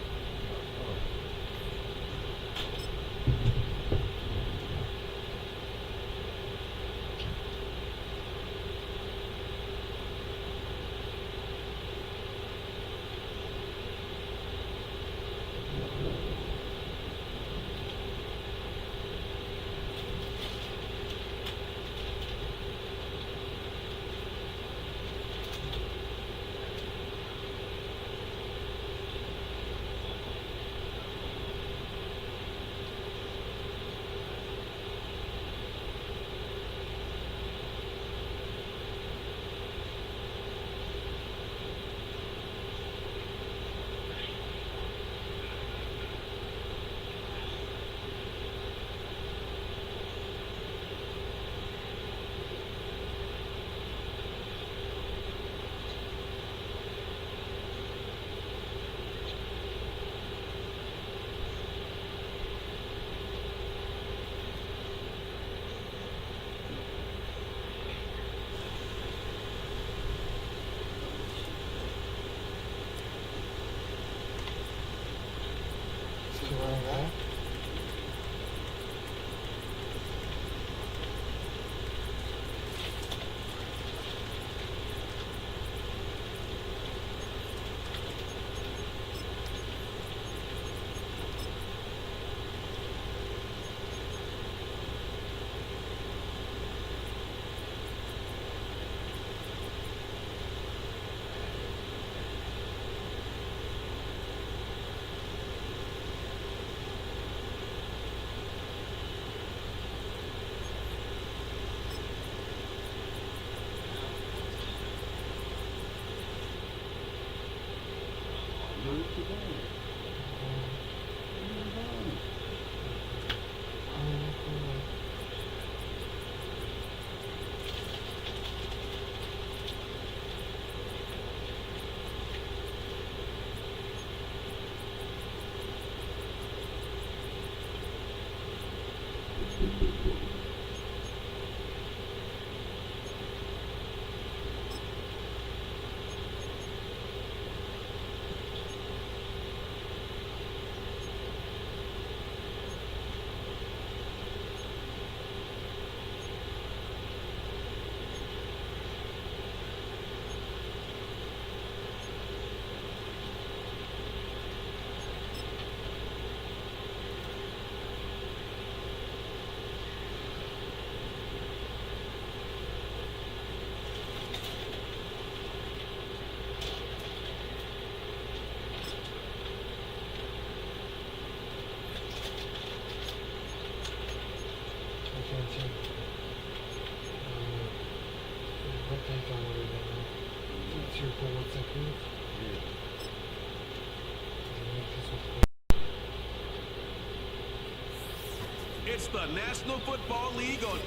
C: It's the National Football League on...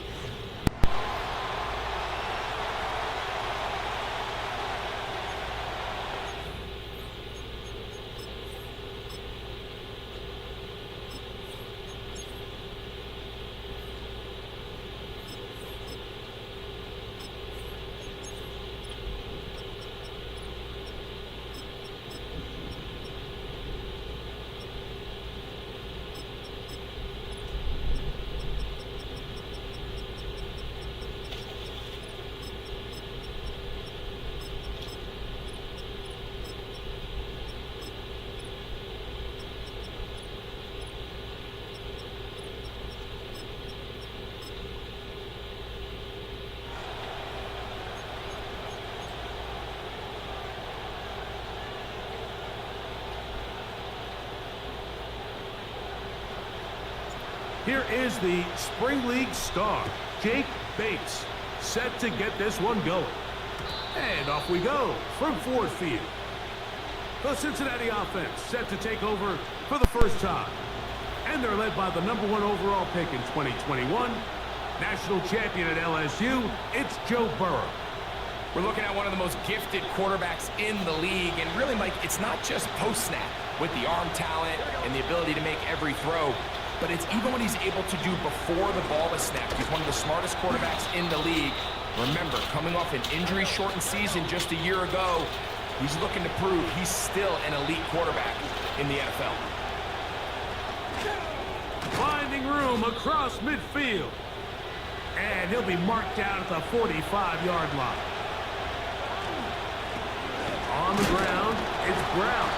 C: Here is the Spring League star. Jake Bates, set to get this one going. And off we go from Ford Field. The Cincinnati offense set to take over for the first time. And they're led by the #1 overall pick in 2021, national champion at LSU, it's Joe Burrow.
F: We're looking at one of the most gifted quarterbacks in the league. And really, Mike, it's not just post-snap with the arm talent and the ability to make every throw, but it's even what he's able to do before the ball is snapped. He's one of the smartest quarterbacks in the league. Remember, coming off an injury-shortened season just a year ago, he's looking to prove he's still an elite quarterback in the NFL.
C: Finding room across midfield. And he'll be marked down at the 45-yard line. On the ground, it's Brown.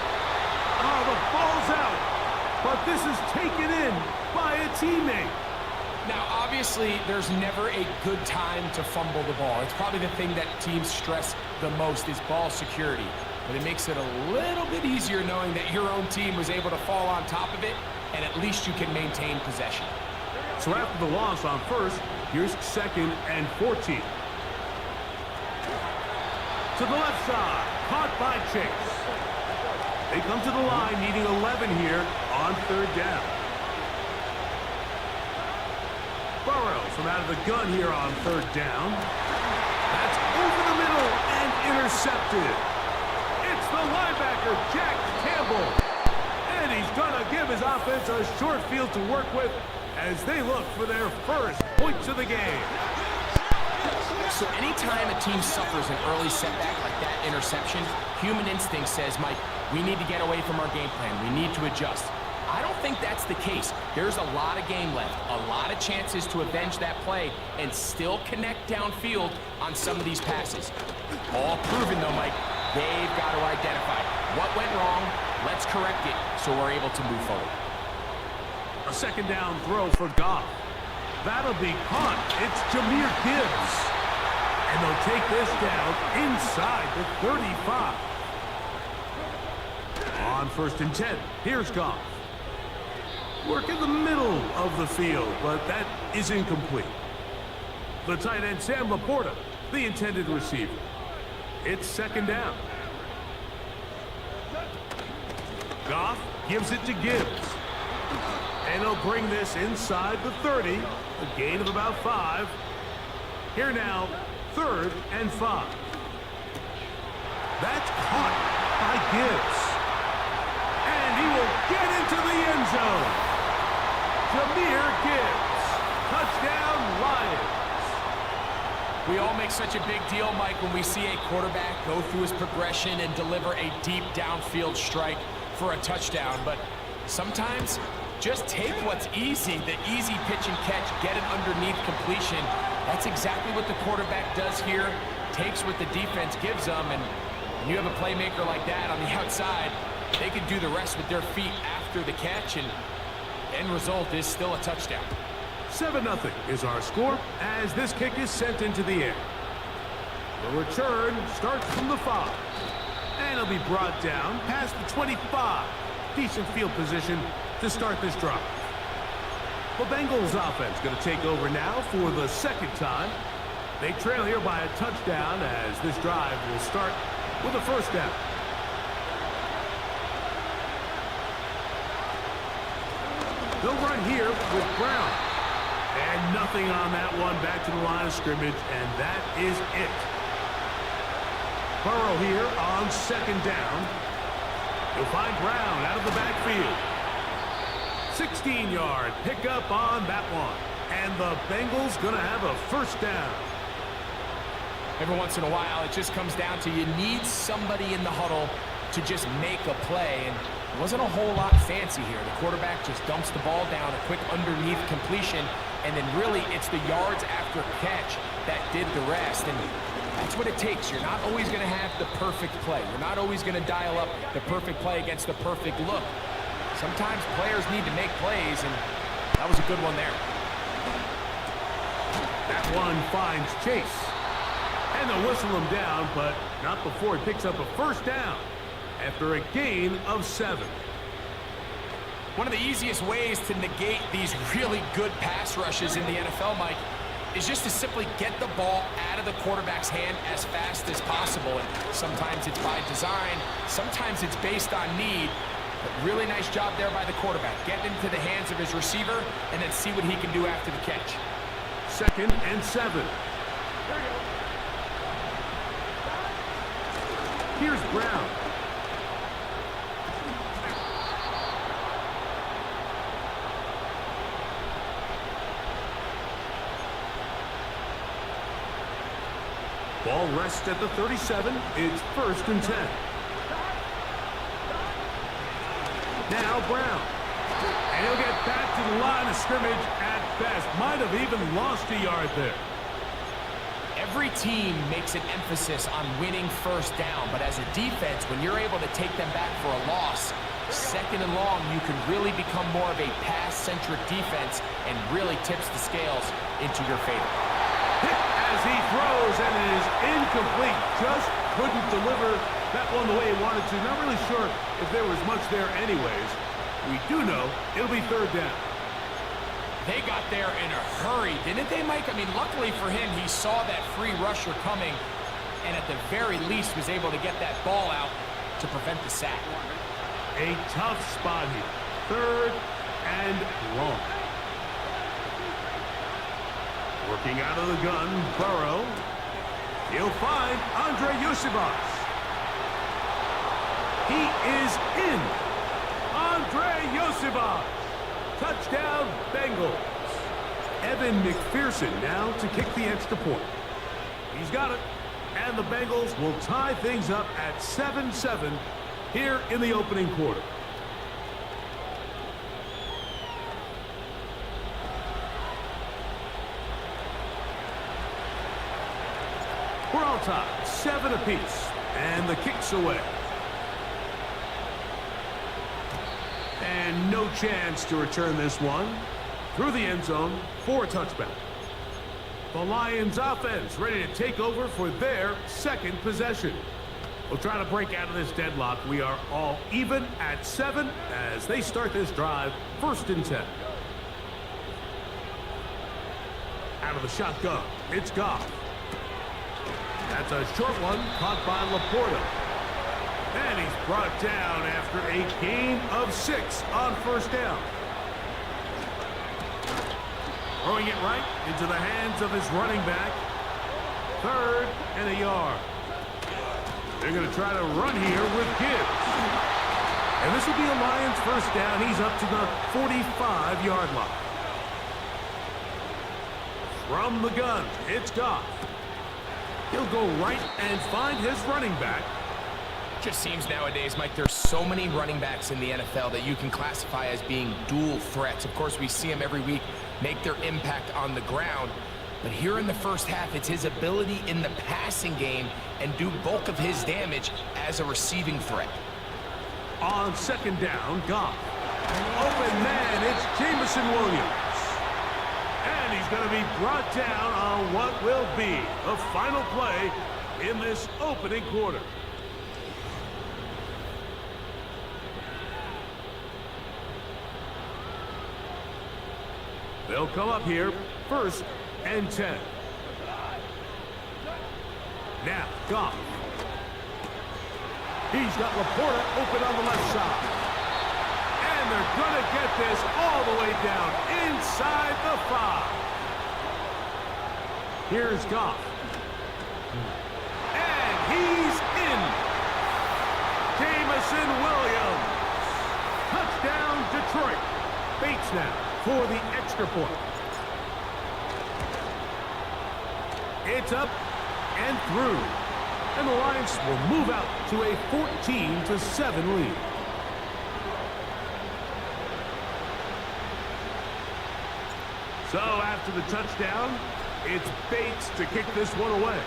C: Oh, the ball's out. But this is taken in by a teammate.
F: Now, obviously, there's never a good time to fumble the ball. It's probably the thing that teams stress the most is ball security. But it makes it a little bit easier knowing that your own team was able to fall on top of it, and at least you can maintain possession.
C: So after the loss on first, here's 2nd and 14. To the left side, caught by Chase. They come to the line needing 11 here on 3rd down. Burrows from out of the gun here on 3rd down. That's over the middle and intercepted. It's the linebacker, Jack Campbell. And he's going to give his offense a short field to work with as they look for their first points of the game.
F: So anytime a team suffers an early setback like that interception, human instinct says, Mike, we need to get away from our game plan. We need to adjust. I don't think that's the case. There's a lot of game left, a lot of chances to avenge that play and still connect downfield on some of these passes. All proven, though, Mike, they've got to identify what went wrong, let's correct it so we're able to move forward.
C: A 2nd down throw for Goff. That'll be caught. It's Jahmyr Gibbs. And they'll take this down inside the 35. On 1st and 10, here's Goff. Work in the middle of the field, but that is incomplete. The tight end, Sam Laporta, the intended receiver. It's 2nd down. Goff gives it to Gibbs. And he'll bring this inside the 30, a gain of about 5. Here now, 3rd and 5. That's caught by Gibbs. And he will get into the end zone. Jahmyr Gibbs. Touchdown, Lions.
F: We all make such a big deal, Mike, when we see a quarterback go through his progression and deliver a deep downfield strike for a touchdown. But sometimes, just take what's easy, the easy pitch and catch, get it underneath completion. That's exactly what the quarterback does here, takes what the defense gives them, and when you have a playmaker like that on the outside, they can do the rest with their feet after the catch, and end result is still a touchdown.
C: 7-0 is our score as this kick is sent into the air. The return starts from the 5, and it'll be brought down past the 25. Decent field position to start this drive. The Bengals offense going to take over now for the 2nd time. They trail here by a touchdown as this drive will start with a 1st down. They'll run here with Brown. And nothing on that one, back to the line of scrimmage, and that is it. Burrow here on 2nd down. He'll find Brown out of the backfield. 16-yard pickup on that one. And the Bengals going to have a 1st down.
F: Every once in a while, it just comes down to you need somebody in the huddle to just make a play. And it wasn't a whole lot fancy here. The quarterback just dumps the ball down, a quick underneath completion. And then really, it's the yards after catch that did the rest. And that's what it takes. You're not always going to have the perfect play. You're not always going to dial up the perfect play against the perfect look. Sometimes players need to make plays, and that was a good one there.
C: That one finds Chase. And they'll whistle him down, but not before he picks up a 1st down after a gain of 7.
F: One of the easiest ways to negate these really good pass rushes in the NFL, Mike, is just to simply get the ball out of the quarterback's hand as fast as possible. And sometimes it's by design, sometimes it's based on need. But really nice job there by the quarterback. Get into the hands of his receiver and then see what he can do after the catch.
C: 2nd and 7. Here's Brown. Ball rests at the 37. It's 1st and 10. Now Brown. And he'll get back to the line of scrimmage at best. Might have even lost a yard there.
F: Every team makes an emphasis on winning first down, but as a defense, when you're able to take them back for a loss, 2nd and long, you can really become more of a pass-centric defense and really tips the scales into your favor.
C: Hit as he throws, and it is incomplete. Just couldn't deliver that one the way he wanted to. Not really sure if there was much there anyways. We do know it'll be 3rd down.
F: They got there in a hurry, didn't they, Mike? I mean, luckily for him, he saw that free rusher coming and at the very least was able to get that ball out to prevent the sack.
C: A tough spot here. 3rd and long. Working out of the gun, Burrow. He'll find Andre Yosibas. He is in. Andre Yosibas. Touchdown, Bengals. Evan McPherson now to kick the extra point. He's got it. And the Bengals will tie things up at 7-7 here in the opening quarter. We're all tied, 7 apiece. And the kick's away. And no chance to return this one through the end zone for a touchback. The Lions offense ready to take over for their 2nd possession. We'll try to break out of this deadlock. We are all even at 7 as they start this drive, 1st and 10. Out of the shotgun, it's Goff. That's a short one caught by Laporta. And he's brought down after a gain of 6 on 1st down. Throwing it right into the hands of his running back. 3rd and a yard. They're going to try to run here with Gibbs. And this will be a Lions 1st down. He's up to the 45-yard line. From the gun, it's Goff. He'll go right and find his running back.
F: Just seems nowadays, Mike, there's so many running backs in the NFL that you can classify as being dual threats. Of course, we see them every week make their impact on the ground. But here in the first half, it's his ability in the passing game and do bulk of his damage as a receiving threat.
C: On 2nd down, Goff. Open man, it's Jameson Williams. And he's going to be brought down on what will be the final play in this opening quarter. They'll come up here, 1st and 10. Now, Goff. He's got Laporta open on the left side. And they're going to get this all the way down inside the 5. Here's Goff. And he's in. Jameson Williams. Touchdown, Detroit. Bates now for the extra point. It's up and through. And the Lions will move out to a 14-7 lead. So after the touchdown, it's Bates to kick this one away.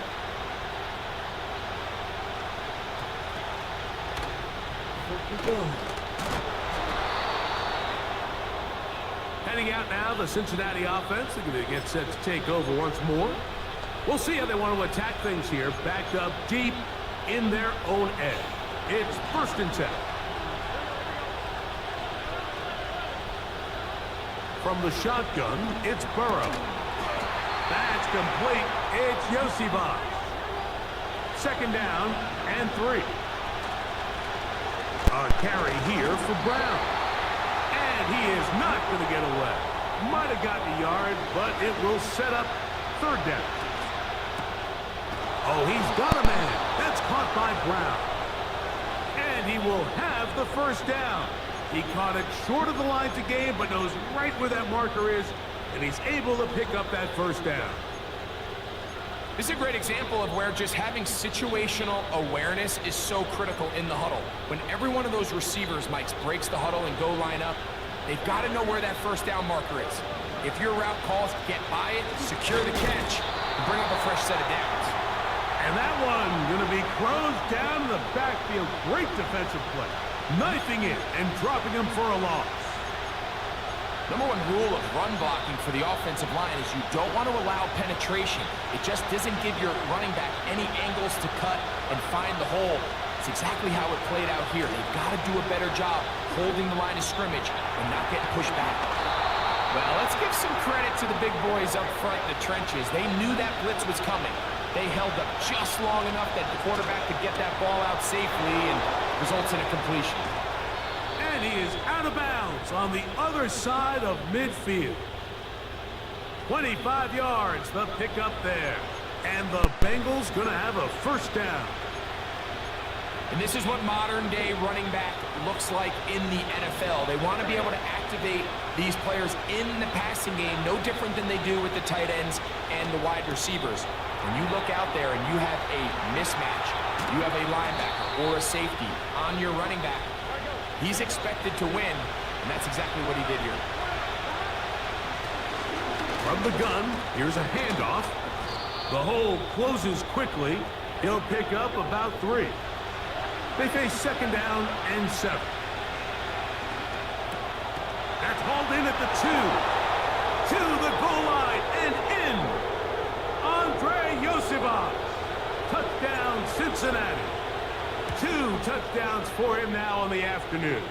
C: Heading out now, the Cincinnati offense. They're going to get set to take over once more. We'll see how they want to attack things here. Backed up deep in their own end. It's 1st and 10. From the shotgun, it's Burrow. That's complete. It's Yosibas. Second down and 3. A carry here for Brown. And he is not going to get away. Might have gotten a yard, but it will set up third down. Oh, he's got a man. That's caught by Brown. And he will have the first down. He caught it short of the line to gain, but knows right where that marker is, and he's able to pick up that first down.
F: This is a great example of where just having situational awareness is so critical in the huddle. When every one of those receivers, Mike, breaks the huddle and go line up, they've got to know where that first down marker is. If your route calls, get by it, secure the catch, and bring up a fresh set of downs.
C: And that one going to be closed down in the backfield. Great defensive play. Knifing it and dropping him for a loss.
F: Number one rule of run blocking for the offensive line is you don't want to allow penetration. It just doesn't give your running back any angles to cut and find the hole. It's exactly how it played out here. They've got to do a better job holding the line of scrimmage and not getting pushed back. Well, let's give some credit to the big boys up front in the trenches. They knew that blitz was coming. They held up just long enough that the quarterback could get that ball out safely and results in a completion.
C: And he is out of bounds on the other side of midfield. 25 yards, the pickup there. And the Bengals going to have a first down.
F: And this is what modern-day running back looks like in the NFL. They want to be able to activate these players in the passing game, no different than they do with the tight ends and the wide receivers. When you look out there and you have a mismatch, you have a linebacker or a safety on your running back, he's expected to win, and that's exactly what he did here.
C: From the gun, here's a handoff. The hole closes quickly. He'll pick up about 3. They face second down and 7. That's hauled in at the 2. To the goal line and in. Andre Yosibas. Touchdown, Cincinnati. 2 touchdowns for him now on the afternoon.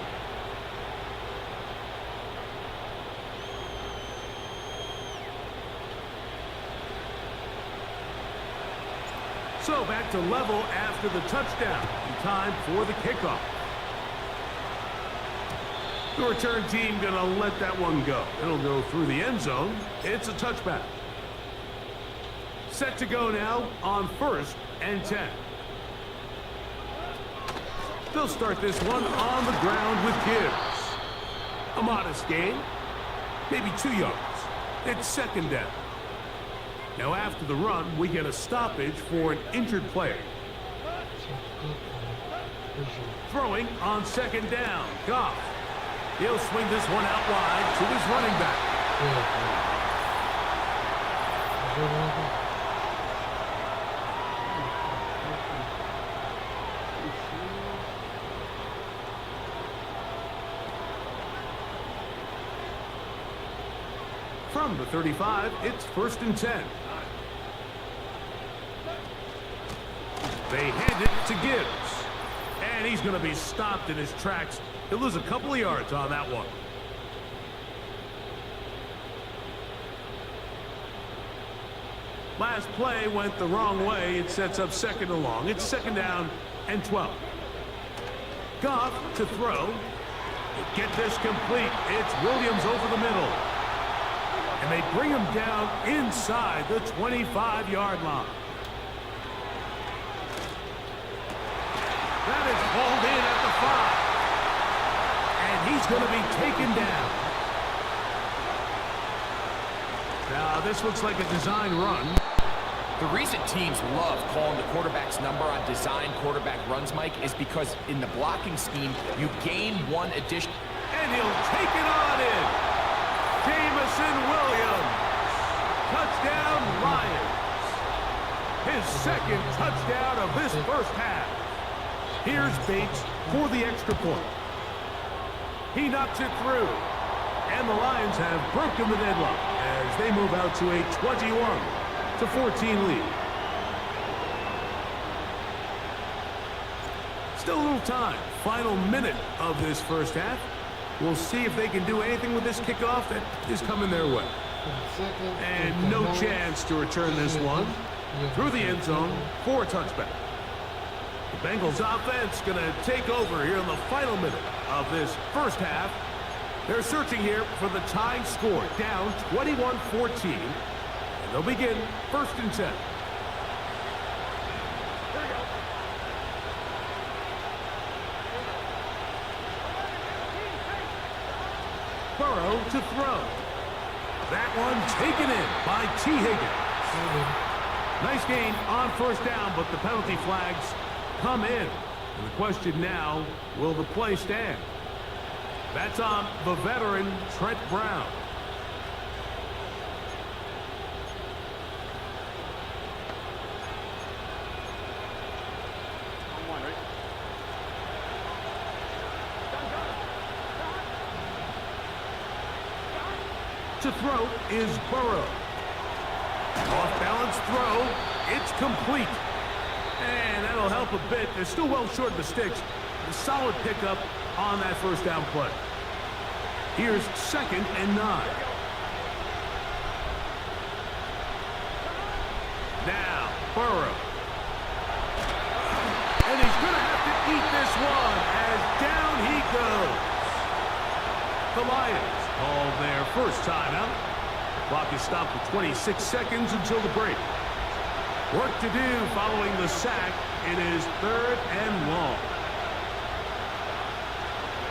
C: So back to level after the touchdown. Time for the kickoff. The return team going to let that one go. It'll go through the end zone. It's a touchback. Set to go now on 1st and 10. They'll start this one on the ground with Gibbs. A modest gain, maybe 2 yards. It's second down. Now after the run, we get a stoppage for an injured player. Throwing on second down, Goff. He'll swing this one out wide to his running back. From the 35, it's 1st and 10. They hand it to Gibbs. And he's going to be stopped in his tracks. He'll lose a couple of yards on that one. Last play went the wrong way. It sets up second and long. It's second down and 12. Goff to throw. Get this complete. It's Williams over the middle. And they bring him down inside the 25-yard line. That is hauled in at the 5. And he's going to be taken down. Now, this looks like a design run.
F: The reason teams love calling the quarterback's number on design quarterback runs, Mike, is because in the blocking scheme, you gain one addition.
C: And he'll take it on in. Jamison Williams. Touchdown, Lions. His second touchdown of this first half. Here's Bates for the extra point. He knocks it through. And the Lions have broken the deadlock as they move out to a 21-14 lead. Still a little time. Final minute of this first half. We'll see if they can do anything with this kickoff that is coming their way. And no chance to return this one through the end zone for a touchback. The Bengals offense going to take over here in the final minute of this first half. They're searching here for the tying score, down 21-14. And they'll begin 1st and 10. Burrow to throw. That one taken in by T. Higgins. Nice gain on 1st down, but the penalty flags come in. And the question now, will the play stand? That's on the veteran, Trent Brown. To throw is Burrow. Off-balance throw. It's complete. And that'll help a bit. They're still well short of the sticks. A solid pickup on that 1st down play. Here's 2nd and 9. Now, Burrow. And he's going to have to eat this one as down he goes. The Lions call their first timeout. Clock is stopped with 26 seconds until the break. Work to do following the sack. It is 3rd and long.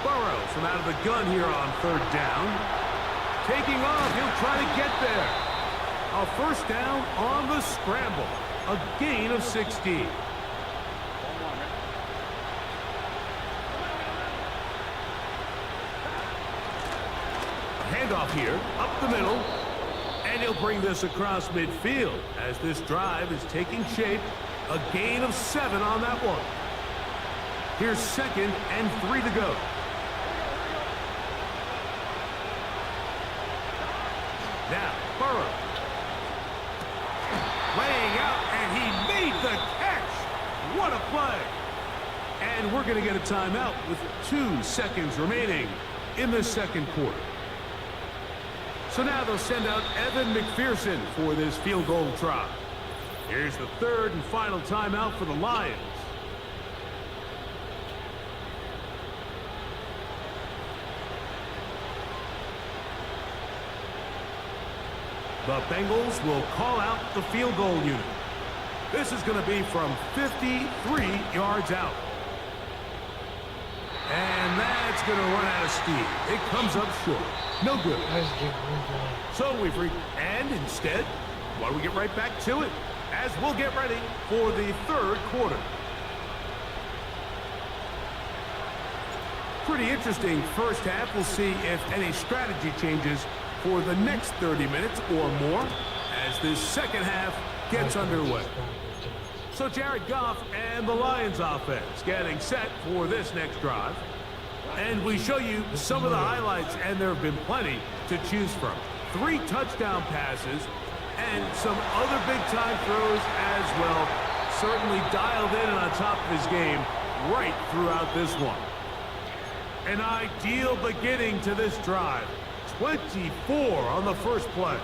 C: Burrow from out of the gun here on 3rd down. Taking off, he'll try to get there. A 1st down on the scramble. A gain of 16. Handoff here, up the middle. And he'll bring this across midfield as this drive is taking shape. A gain of 7 on that one. Here's 2nd and 3 to go. Now, Burrow. Laying out, and he made the catch. What a play. And we're going to get a timeout with 2 seconds remaining in the 2nd quarter. So now they'll send out Evan McPherson for this field goal try. Here's the 3rd and final timeout for the Lions. The Bengals will call out the field goal unit. This is going to be from 53 yards out. And that's going to run out of steam. It comes up short. No good. So and instead, why don't we get right back to it as we'll get ready for the 3rd quarter. Pretty interesting first half. We'll see if any strategy changes for the next 30 minutes or more as this 2nd half gets underway. So Jared Goff and the Lions offense getting set for this next drive. And we show you some of the highlights, and there have been plenty to choose from. 3 touchdown passes and some other big-time throws as well. Certainly dialed in and on top of his game right throughout this one. An ideal beginning to this drive. 24 on the first play.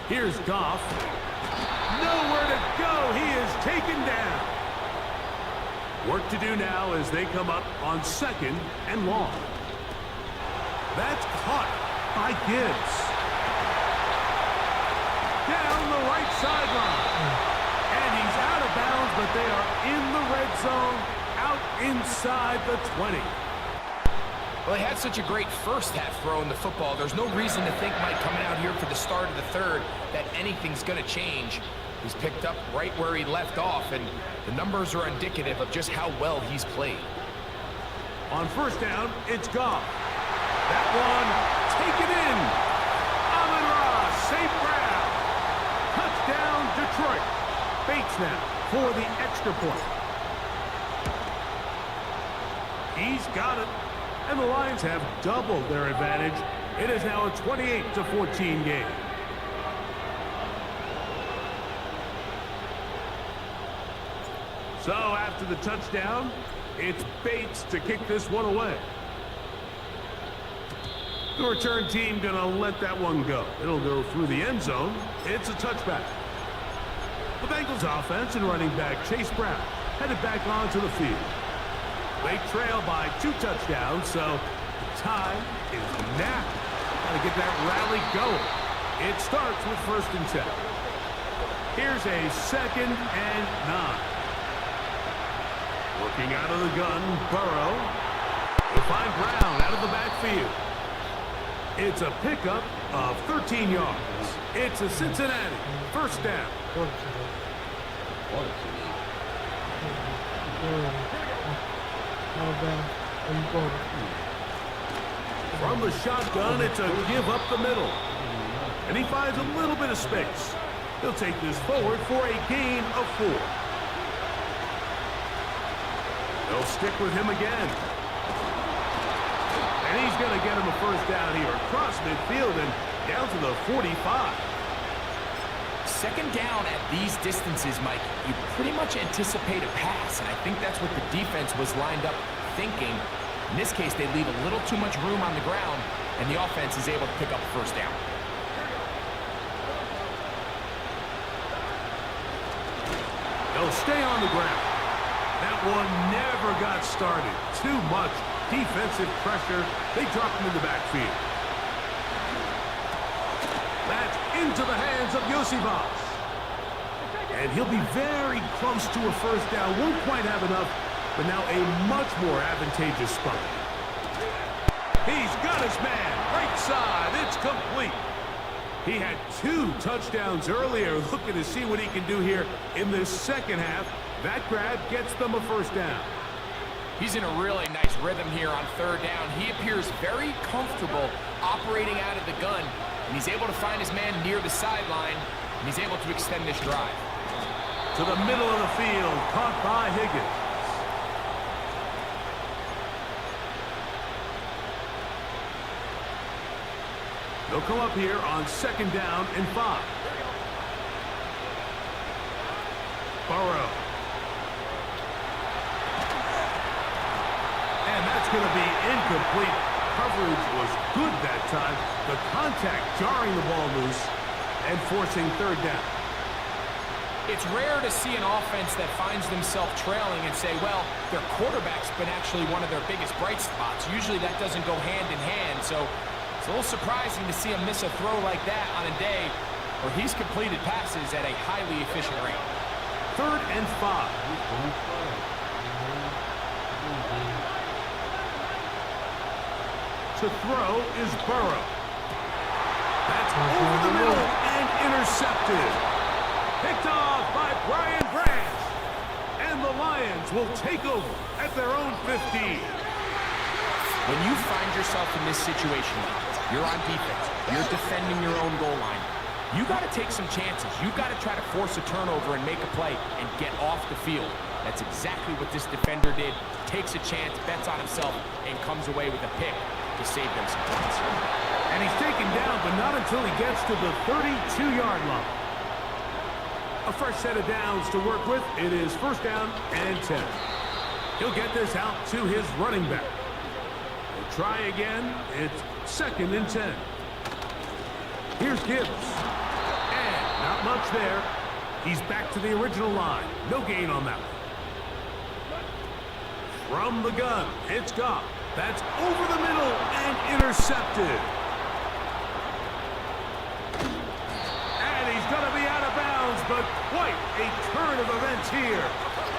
C: Here's Goff. Nowhere to go. He is taken down. Work to do now as they come up on 2nd and long. That's caught by Gibbs. Down the right sideline. And he's out of bounds, but they are in the red zone, out inside the 20.
F: Well, they had such a great first half throwing the football. There's no reason to think, Mike, coming out here for the start of the 3rd, that anything's going to change. He's picked up right where he left off, and the numbers are indicative of just how well he's played.
C: On 1st down, it's Goff. That one taken in. Amon-Ra, St. Brown. Touchdown, Detroit. Bates now for the extra point. He's got it. And the Lions have doubled their advantage. It is now a 28-14 game. So after the touchdown, it's Bates to kick this one away. The return team gonna let that one go. It'll go through the end zone. It's a touchback. The Bengals offense and running back Chase Brown headed back onto the field. They trail by 2 touchdowns, so the time is now. Gotta get that rally going. It starts with 1st and 10. Here's a 2nd and 9. Working out of the gun, Burrow. Will find Brown out of the backfield. It's a pickup of 13 yards. It's a Cincinnati 1st down. From the shotgun, it's a give up the middle. And he finds a little bit of space. He'll take this forward for a gain of 4. They'll stick with him again. And he's going to get him a 1st down here across midfield and down to the 45.
F: 2nd down at these distances, Mike, you pretty much anticipate a pass, and I think that's what the defense was lined up thinking. In this case, they leave a little too much room on the ground, and the offense is able to pick up a 1st down.
C: They'll stay on the ground. That one never got started. Too much defensive pressure. They drop him in the backfield. That's into the hands of Yosivas. And he'll be very close to a 1st down. Won't quite have enough, but now a much more advantageous spot. He's got his man. Right side. It's complete. He had 2 touchdowns earlier. Looking to see what he can do here in this 2nd half. That grab gets them a 1st down.
F: He's in a really nice rhythm here on 3rd down. He appears very comfortable operating out of the gun, and he's able to find his man near the sideline, and he's able to extend this drive.
C: To the middle of the field, caught by Higgins. They'll come up here on 2nd down and 5. Burrow. And that's going to be incomplete. Coverage was good that time. The contact jarring the ball loose and forcing 3rd down.
F: It's rare to see an offense that finds themselves trailing and say, well, their quarterback's been actually one of their biggest bright spots. Usually that doesn't go hand in hand, so it's a little surprising to see him miss a throw like that on a day where he's completed passes at a highly efficient rate.
C: 3rd and 5. To throw is Burrow. That's over the middle and intercepted. Picked off by Brian Branch. And the Lions will take over at their own 15.
F: When you find yourself in this situation, you're on defense, you're defending your own goal line, you got to take some chances. You got to try to force a turnover and make a play and get off the field. That's exactly what this defender did. Takes a chance, bets on himself, and comes away with a pick to save them some points.
C: And he's taken down, but not until he gets to the 32-yard line. A fresh set of downs to work with. It is 1st down and 10. He'll get this out to his running back. He'll try again. It's 2nd and 10. Here's Gibbs. And not much there. He's back to the original line. No gain on that one. From the gun, it's Goff. That's over the middle and intercepted. And he's going to be out of bounds, but quite a turn of events here.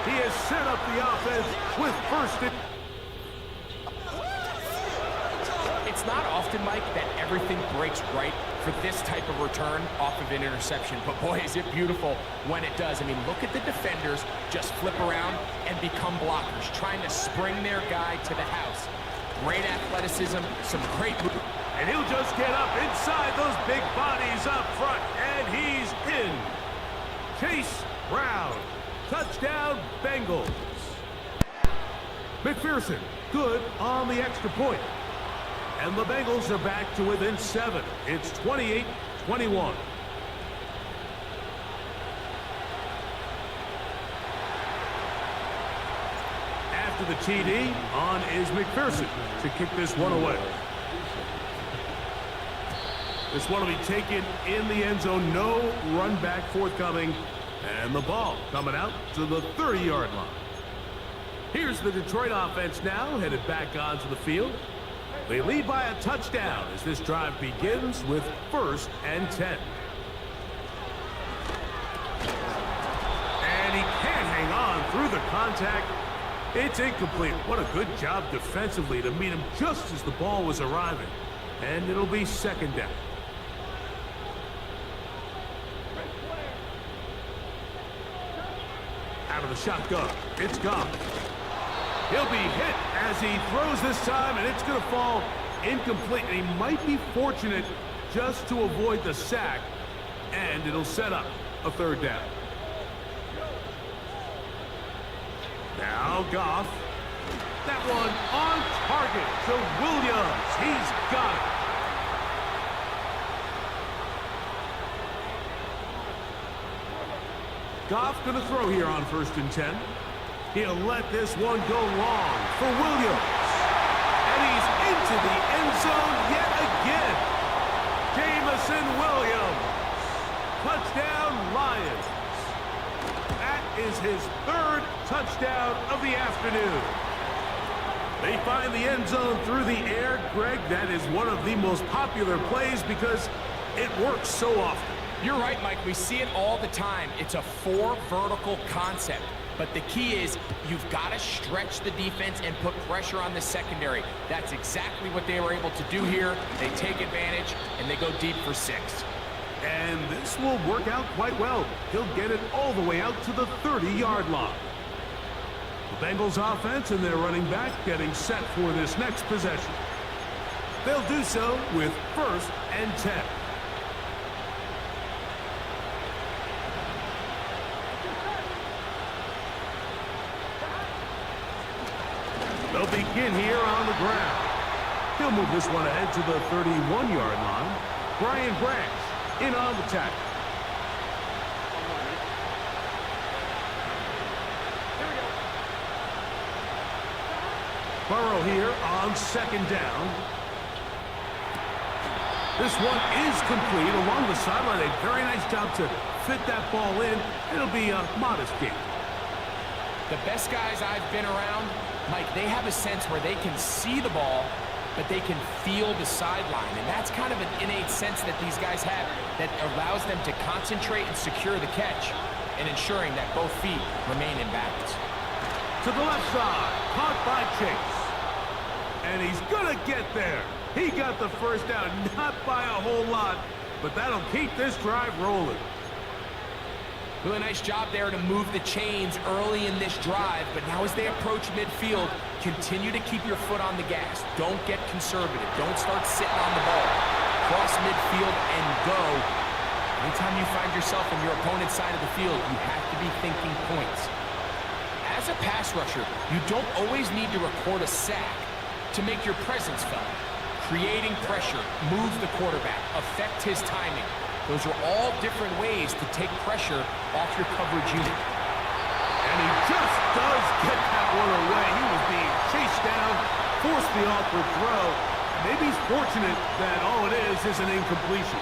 C: He has set up the offense with 1st and...
F: It's not often, Mike, that everything breaks right for this type of return off of an interception. But boy, is it beautiful when it does. I mean, look at the defenders just flip around and become blockers, trying to spring their guy to the house. Great athleticism, some great movement.
C: And he'll just get up inside those big bodies up front, and he's in. Chase Brown, touchdown Bengals. McPherson, good on the extra point. And the Bengals are back to within 7. It's 28-21. After the TD, on is McPherson to kick this one away. This one will be taken in the end zone. No run back forthcoming. And the ball coming out to the 30-yard line. Here's the Detroit offense now, headed back onto the field. They lead by a touchdown as this drive begins with 1st and 10. And he can't hang on through the contact. It's incomplete. What a good job defensively to meet him just as the ball was arriving. And it'll be 2nd down. Out of the shotgun, it's gone. He'll be hit as he throws this time, and it's going to fall incomplete. And he might be fortunate just to avoid the sack, and it'll set up a 3rd down. Now Goff. That one on target to Williams. He's got it. Goff going to throw here on 1st and 10. He'll let this one go long for Williams. And he's into the end zone yet again. Jamison Williams. Touchdown, Lions. That is his 3rd touchdown of the afternoon. They find the end zone through the air. Greg, that is one of the most popular plays because it works so often.
F: You're right, Mike. We see it all the time. It's a 4 vertical concept. But the key is you've got to stretch the defense and put pressure on the secondary. That's exactly what they were able to do here. They take advantage, and they go deep for 6.
C: And this will work out quite well. He'll get it all the way out to the 30-yard line. The Bengals offense and their running back getting set for this next possession. They'll do so with 1st and 10. They'll begin here on the ground. He'll move this one ahead to the 31-yard line. Brian Branch in on the tackle. Burrow here on 2nd down. This one is complete along the sideline. A very nice job to fit that ball in. It'll be a modest gain.
F: The best guys I've been around, Mike, they have a sense where they can see the ball, but they can feel the sideline. And that's kind of an innate sense that these guys have that allows them to concentrate and secure the catch and ensuring that both feet remain in balance.
C: To the left side, caught by Chase. And he's going to get there. He got the 1st down, not by a whole lot, but that'll keep this drive rolling.
F: Really nice job there to move the chains early in this drive, but now as they approach midfield, continue to keep your foot on the gas. Don't get conservative. Don't start sitting on the ball. Cross midfield and go. Anytime you find yourself on your opponent's side of the field, you have to be thinking points. As a pass rusher, you don't always need to record a sack to make your presence felt. Creating pressure moves the quarterback, affect his timing. Those are all different ways to take pressure off your coverage unit.
C: And he just does get that one away. He was being chased down, forced the awkward throw. Maybe he's fortunate that all it is an incompletion.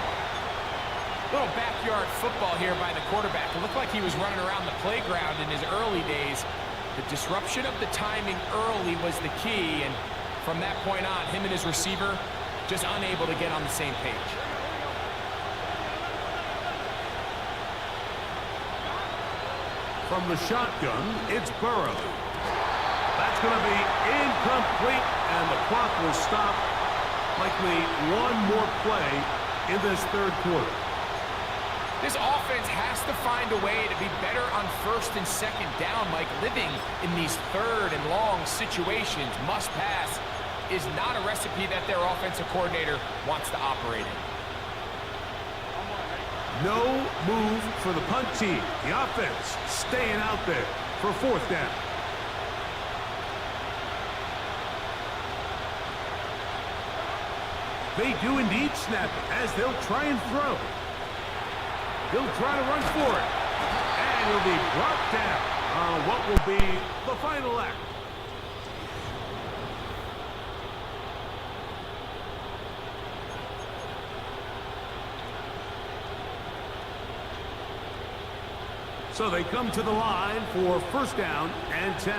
F: Little backyard football here by the quarterback. It looked like he was running around the playground in his early days. The disruption of the timing early was the key, and from that point on, him and his receiver just unable to get on the same page.
C: From the shotgun, it's Burrow. That's going to be incomplete, and the clock will stop. Likely one more play in this 3rd quarter.
F: This offense has to find a way to be better on 1st and 2nd down, Mike. Living in these 3rd and long situations, must pass, is not a recipe that their offensive coordinator wants to operate in.
C: No move for the punt team. The offense staying out there for 4th down. They do indeed snap it as they'll try and throw. He'll try to run for it. And he'll be brought down on what will be the final act. So they come to the line for first down and 10.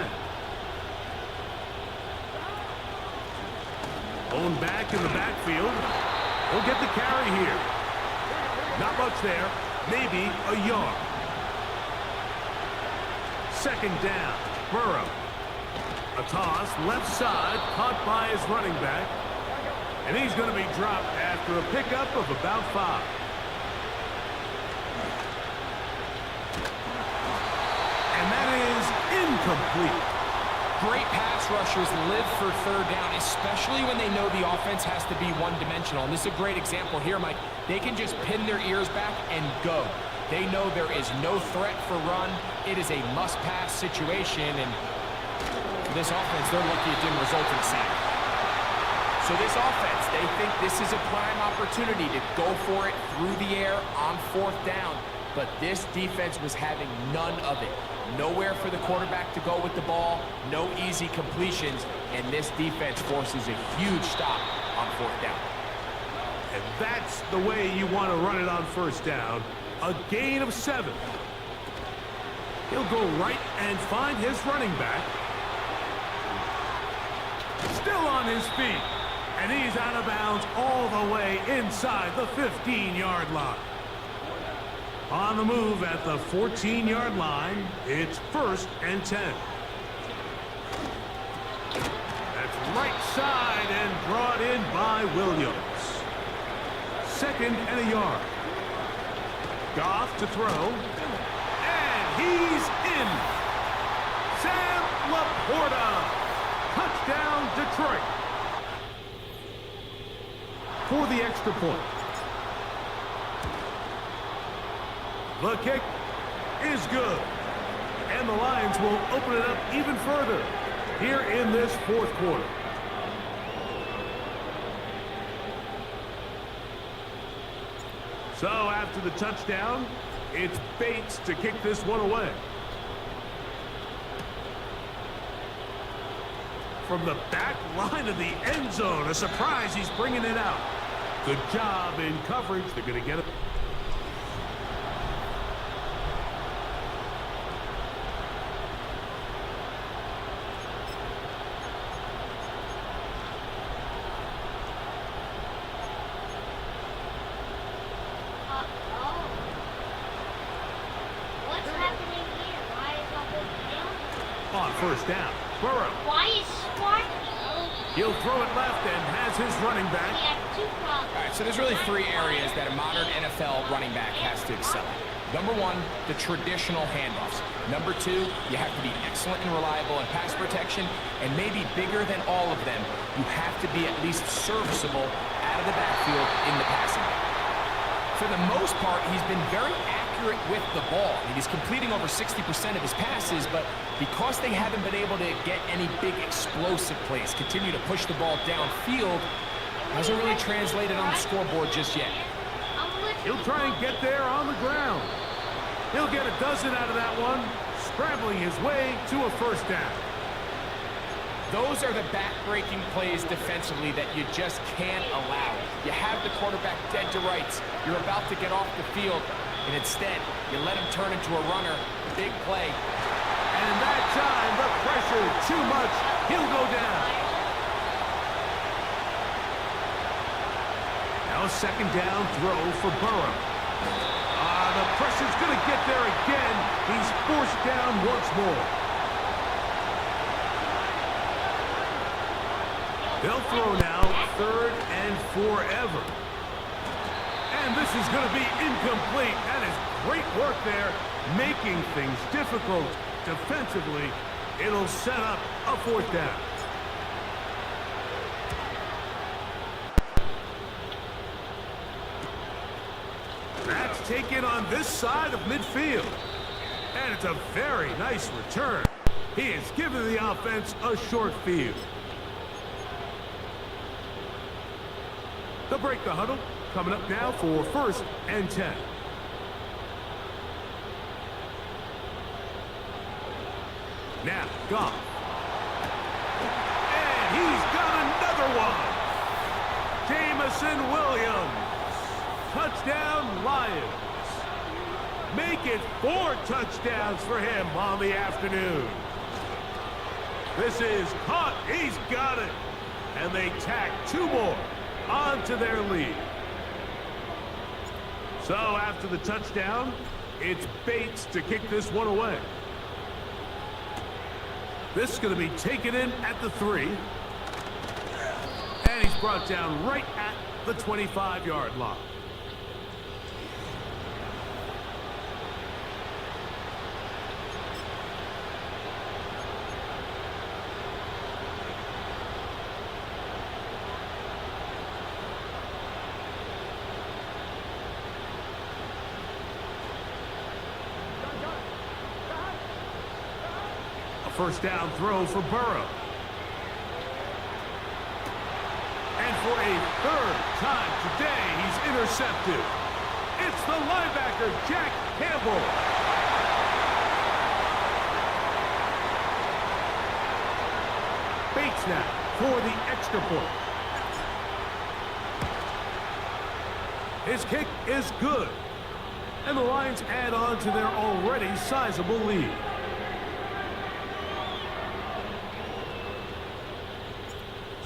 C: Going back in the backfield. He'll get the carry here. Not much there. Maybe a yard. Second down. Burrow. A toss left side, caught by his running back. And he's going to be dropped after a pickup of about 5. And that is incomplete.
F: Great pass rushers live for third down, especially when they know the offense has to be one-dimensional. And this is a great example here, Mike. They can just pin their ears back and go. They know there is no threat for run. It is a must-pass situation, and for this offense, they're lucky it didn't result in a sack. So this offense, they think this is a prime opportunity to go for it through the air on fourth down. But this defense was having none of it. Nowhere for the quarterback to go with the ball, no easy completions, and this defense forces a huge stop on fourth down.
C: And that's the way you want to run it on first down. A gain of 7. He'll go right and find his running back. Still on his feet. And he's out of bounds all the way inside the 15-yard line. On the move at the 14-yard line, it's first and 10. That's right side and brought in by Williams. Second and a yard. Goff to throw. And he's in. Sam Laporta. Touchdown, Detroit. For the extra point. The kick is good. And the Lions will open it up even further here in this fourth quarter. So after the touchdown, it's Bates to kick this one away. From the back line of the end zone, a surprise, he's bringing it out. Good job in coverage. They're going to get it. On first down, Burrow.
G: Why is Sparky?
C: He'll throw it left and has his running back.
G: He had 2 problems.
F: All right, so there's really 3 areas that a modern NFL running back has to excel at. Number 1, the traditional handoffs. Number 2, you have to be excellent and reliable in pass protection. And maybe bigger than all of them, you have to be at least serviceable out of the backfield in the passing game. For the most part, he's been very accurate with the ball. I mean, he's completing over 60% of his passes, but because they haven't been able to get any big explosive plays, continue to push the ball downfield, hasn't really translated on the scoreboard just yet.
C: He'll try and get there on the ground. He'll get a dozen out of that one, scrambling his way to a first down.
F: Those are the back-breaking plays defensively that you just can't allow. You have the quarterback dead to rights. You're about to get off the field, and instead, you let him turn into a runner. Big play.
C: And that time, the pressure too much. He'll go down. Now a second down throw for Burrow. The pressure's going to get there again. He's forced down once more. They'll throw now, 3rd and forever. And this is going to be incomplete. That is great work there, making things difficult defensively. It'll set up a 4th down. That's taken on this side of midfield. And it's a very nice return. He has given the offense a short field. They'll break the huddle. Coming up now for 1st and 10. Now, Goff. And he's got another one. Jamison Williams. Touchdown, Lions. make it 4 touchdowns for him on the afternoon. This is caught. He's got it. And they tack 2 more onto their lead. So after the touchdown, it's Bates to kick this one away. This is going to be taken in at the 3. And he's brought down right at the 25-yard line. First down throw for Burrow. And for a 3rd time today, he's intercepted. It's the linebacker, Jack Campbell. Bates now for the extra point. His kick is good. And the Lions add on to their already sizable lead.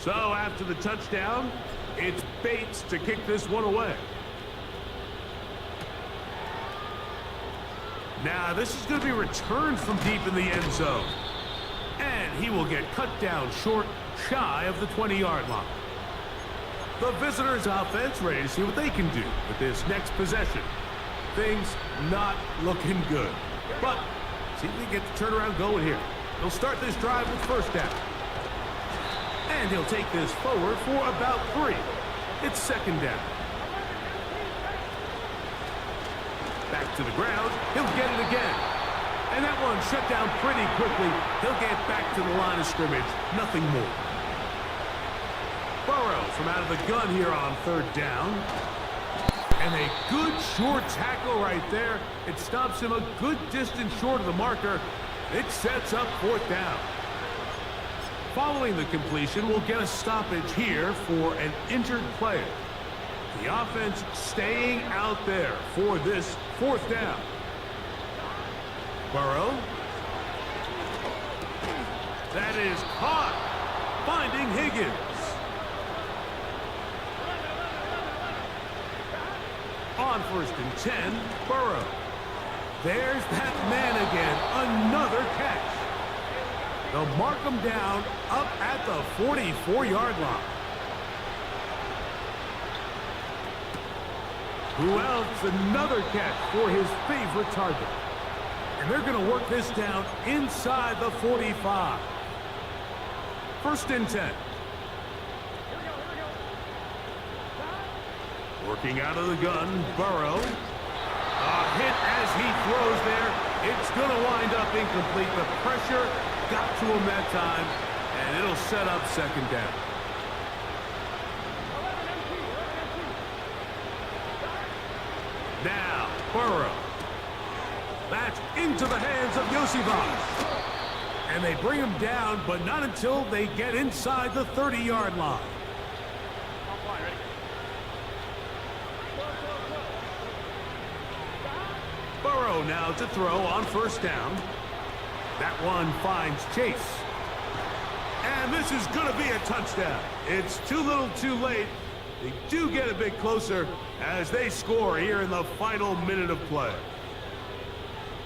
C: So after the touchdown, it's Bates to kick this one away. Now this is going to be returned from deep in the end zone. And he will get cut down short, shy of the 20-yard line. The visitors' offense ready to see what they can do with this next possession. Things not looking good. But see if they get the turnaround going here. They'll start this drive with first down. And he'll take this forward for about 3. It's second down. Back to the ground. He'll get it again. And that one shut down pretty quickly. He'll get back to the line of scrimmage. Nothing more. Burrow from out of the gun here on 3rd down. And a good short tackle right there. It stops him a good distance short of the marker. It sets up 4th down. Following the completion, we'll get a stoppage here for an injured player. The offense staying out there for this 4th down. Burrow. That is caught. Finding Higgins. On 1st and 10, Burrow. There's that man again. Another catch. They'll mark him down up at the 44-yard line. Who else? Another catch for his favorite target. And they're going to work this down inside the 45. 1st and 10. Working out of the gun, Burrow. A hit as he throws there. It's going to wind up incomplete. The pressure got to him that time, and it'll set up second down. Now, Burrow. That's into the hands of Yosivas. And they bring him down, but not until they get inside the 30-yard line. Burrow now to throw on 1st down. That one finds Chase. And this is going to be a touchdown. It's too little too late. They do get a bit closer as they score here in the final minute of play.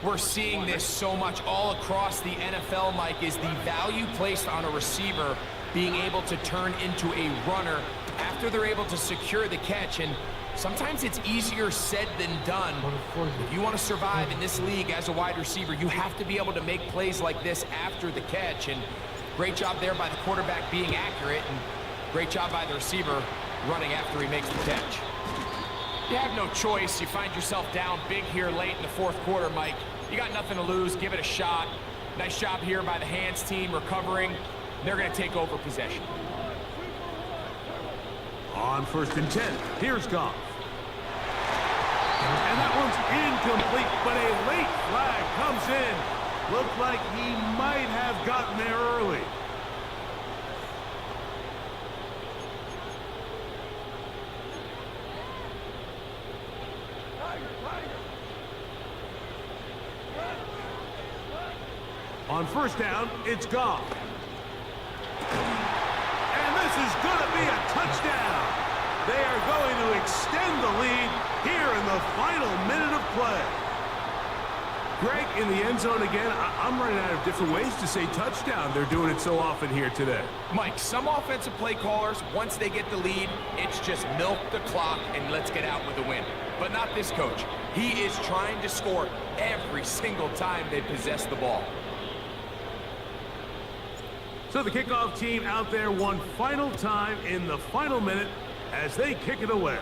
F: We're seeing this so much all across the NFL, Mike, is the value placed on a receiver being able to turn into a runner after they're able to secure the catch. And sometimes it's easier said than done. If you want to survive in this league as a wide receiver, you have to be able to make plays like this after the catch. And great job there by the quarterback being accurate, and great job by the receiver running after he makes the catch. You have no choice. You find yourself down big here late in the 4th quarter, Mike. You got nothing to lose. Give it a shot. Nice job here by the hands team recovering. They're going to take over possession.
C: On 1st and 10, here's Goff. And that one's incomplete, but a late flag comes in. Looked like he might have gotten there early. On first down, it's Goff. And this is going to be a touchdown. They are going to extend the lead here in the final minute of play. Greg, in the end zone again, I'm running out of different ways to say touchdown. They're doing it so often here today.
F: Mike, some offensive play callers, once they get the lead, it's just milk the clock and let's get out with a win. But not this coach. He is trying to score every single time they possess the ball.
C: So the kickoff team out there one final time in the final minute as they kick it away.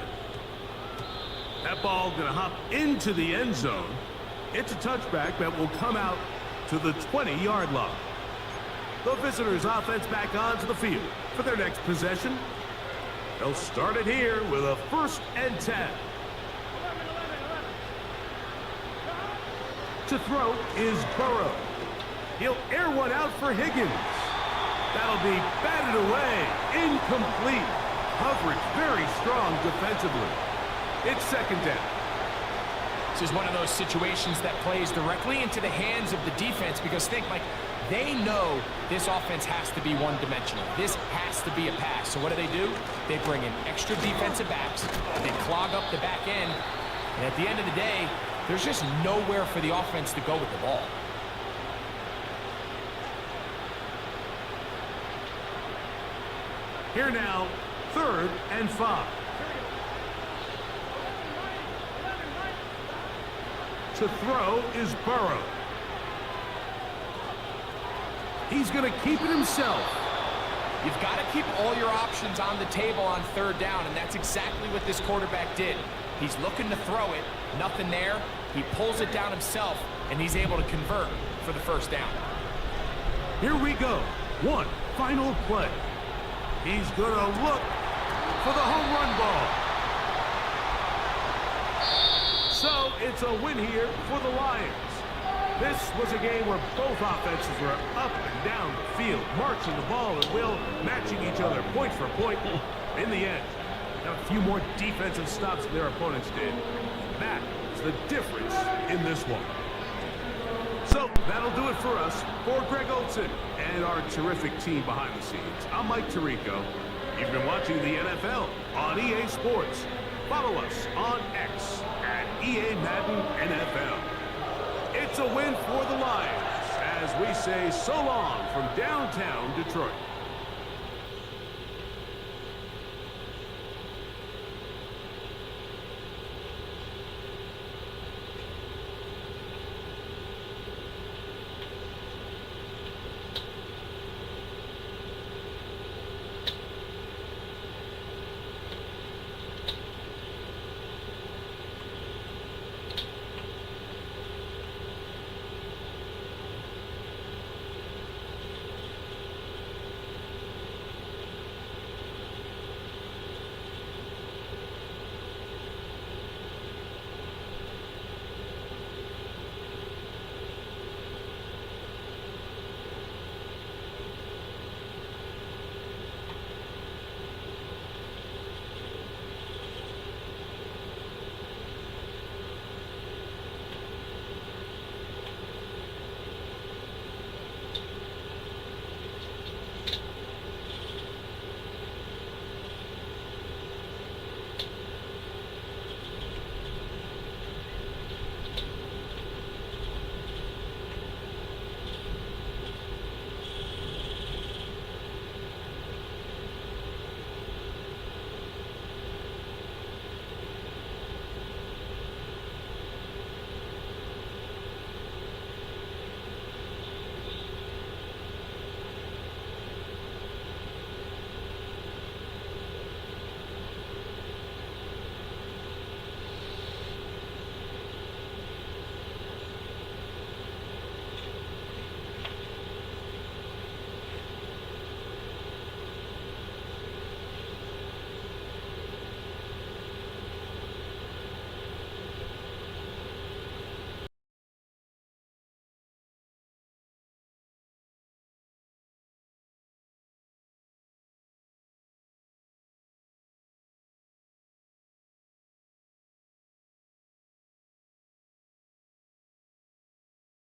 C: That ball going to hop into the end zone. It's a touchback that will come out to the 20-yard line. The visitors' offense back onto the field for their next possession. They'll start it here with a 1st and 10. To throw is Burrow. He'll air one out for Higgins. That'll be batted away. Incomplete. Coverage very strong defensively. It's 2nd down.
F: This is one of those situations that plays directly into the hands of the defense because think, Mike, they know this offense has to be one-dimensional. This has to be a pass. So what do? They bring in extra defensive backs. They clog up the back end. And at the end of the day, there's just nowhere for the offense to go with the ball.
C: Here now, 3rd and 5. To throw is Burrow. He's going to keep it himself.
F: You've got to keep all your options on the table on 3rd down, and that's exactly what this quarterback did. He's looking to throw it, nothing there. He pulls it down himself, and he's able to convert for the 1st down.
C: Here we go. One final play. He's going to look for the home run ball. So it's a win here for the Lions. This was a game where both offenses were up and down the field, marching the ball at will, matching each other point for point. In the end, a few more defensive stops than their opponents did. That is the difference in this one. So that'll do it for us. For Greg Olson and our terrific team behind the scenes, I'm Mike Tirico. You've been watching the NFL on EA Sports. Follow us on X at AllMadden NFL. It's a win for the Lions as we say so long from downtown Detroit.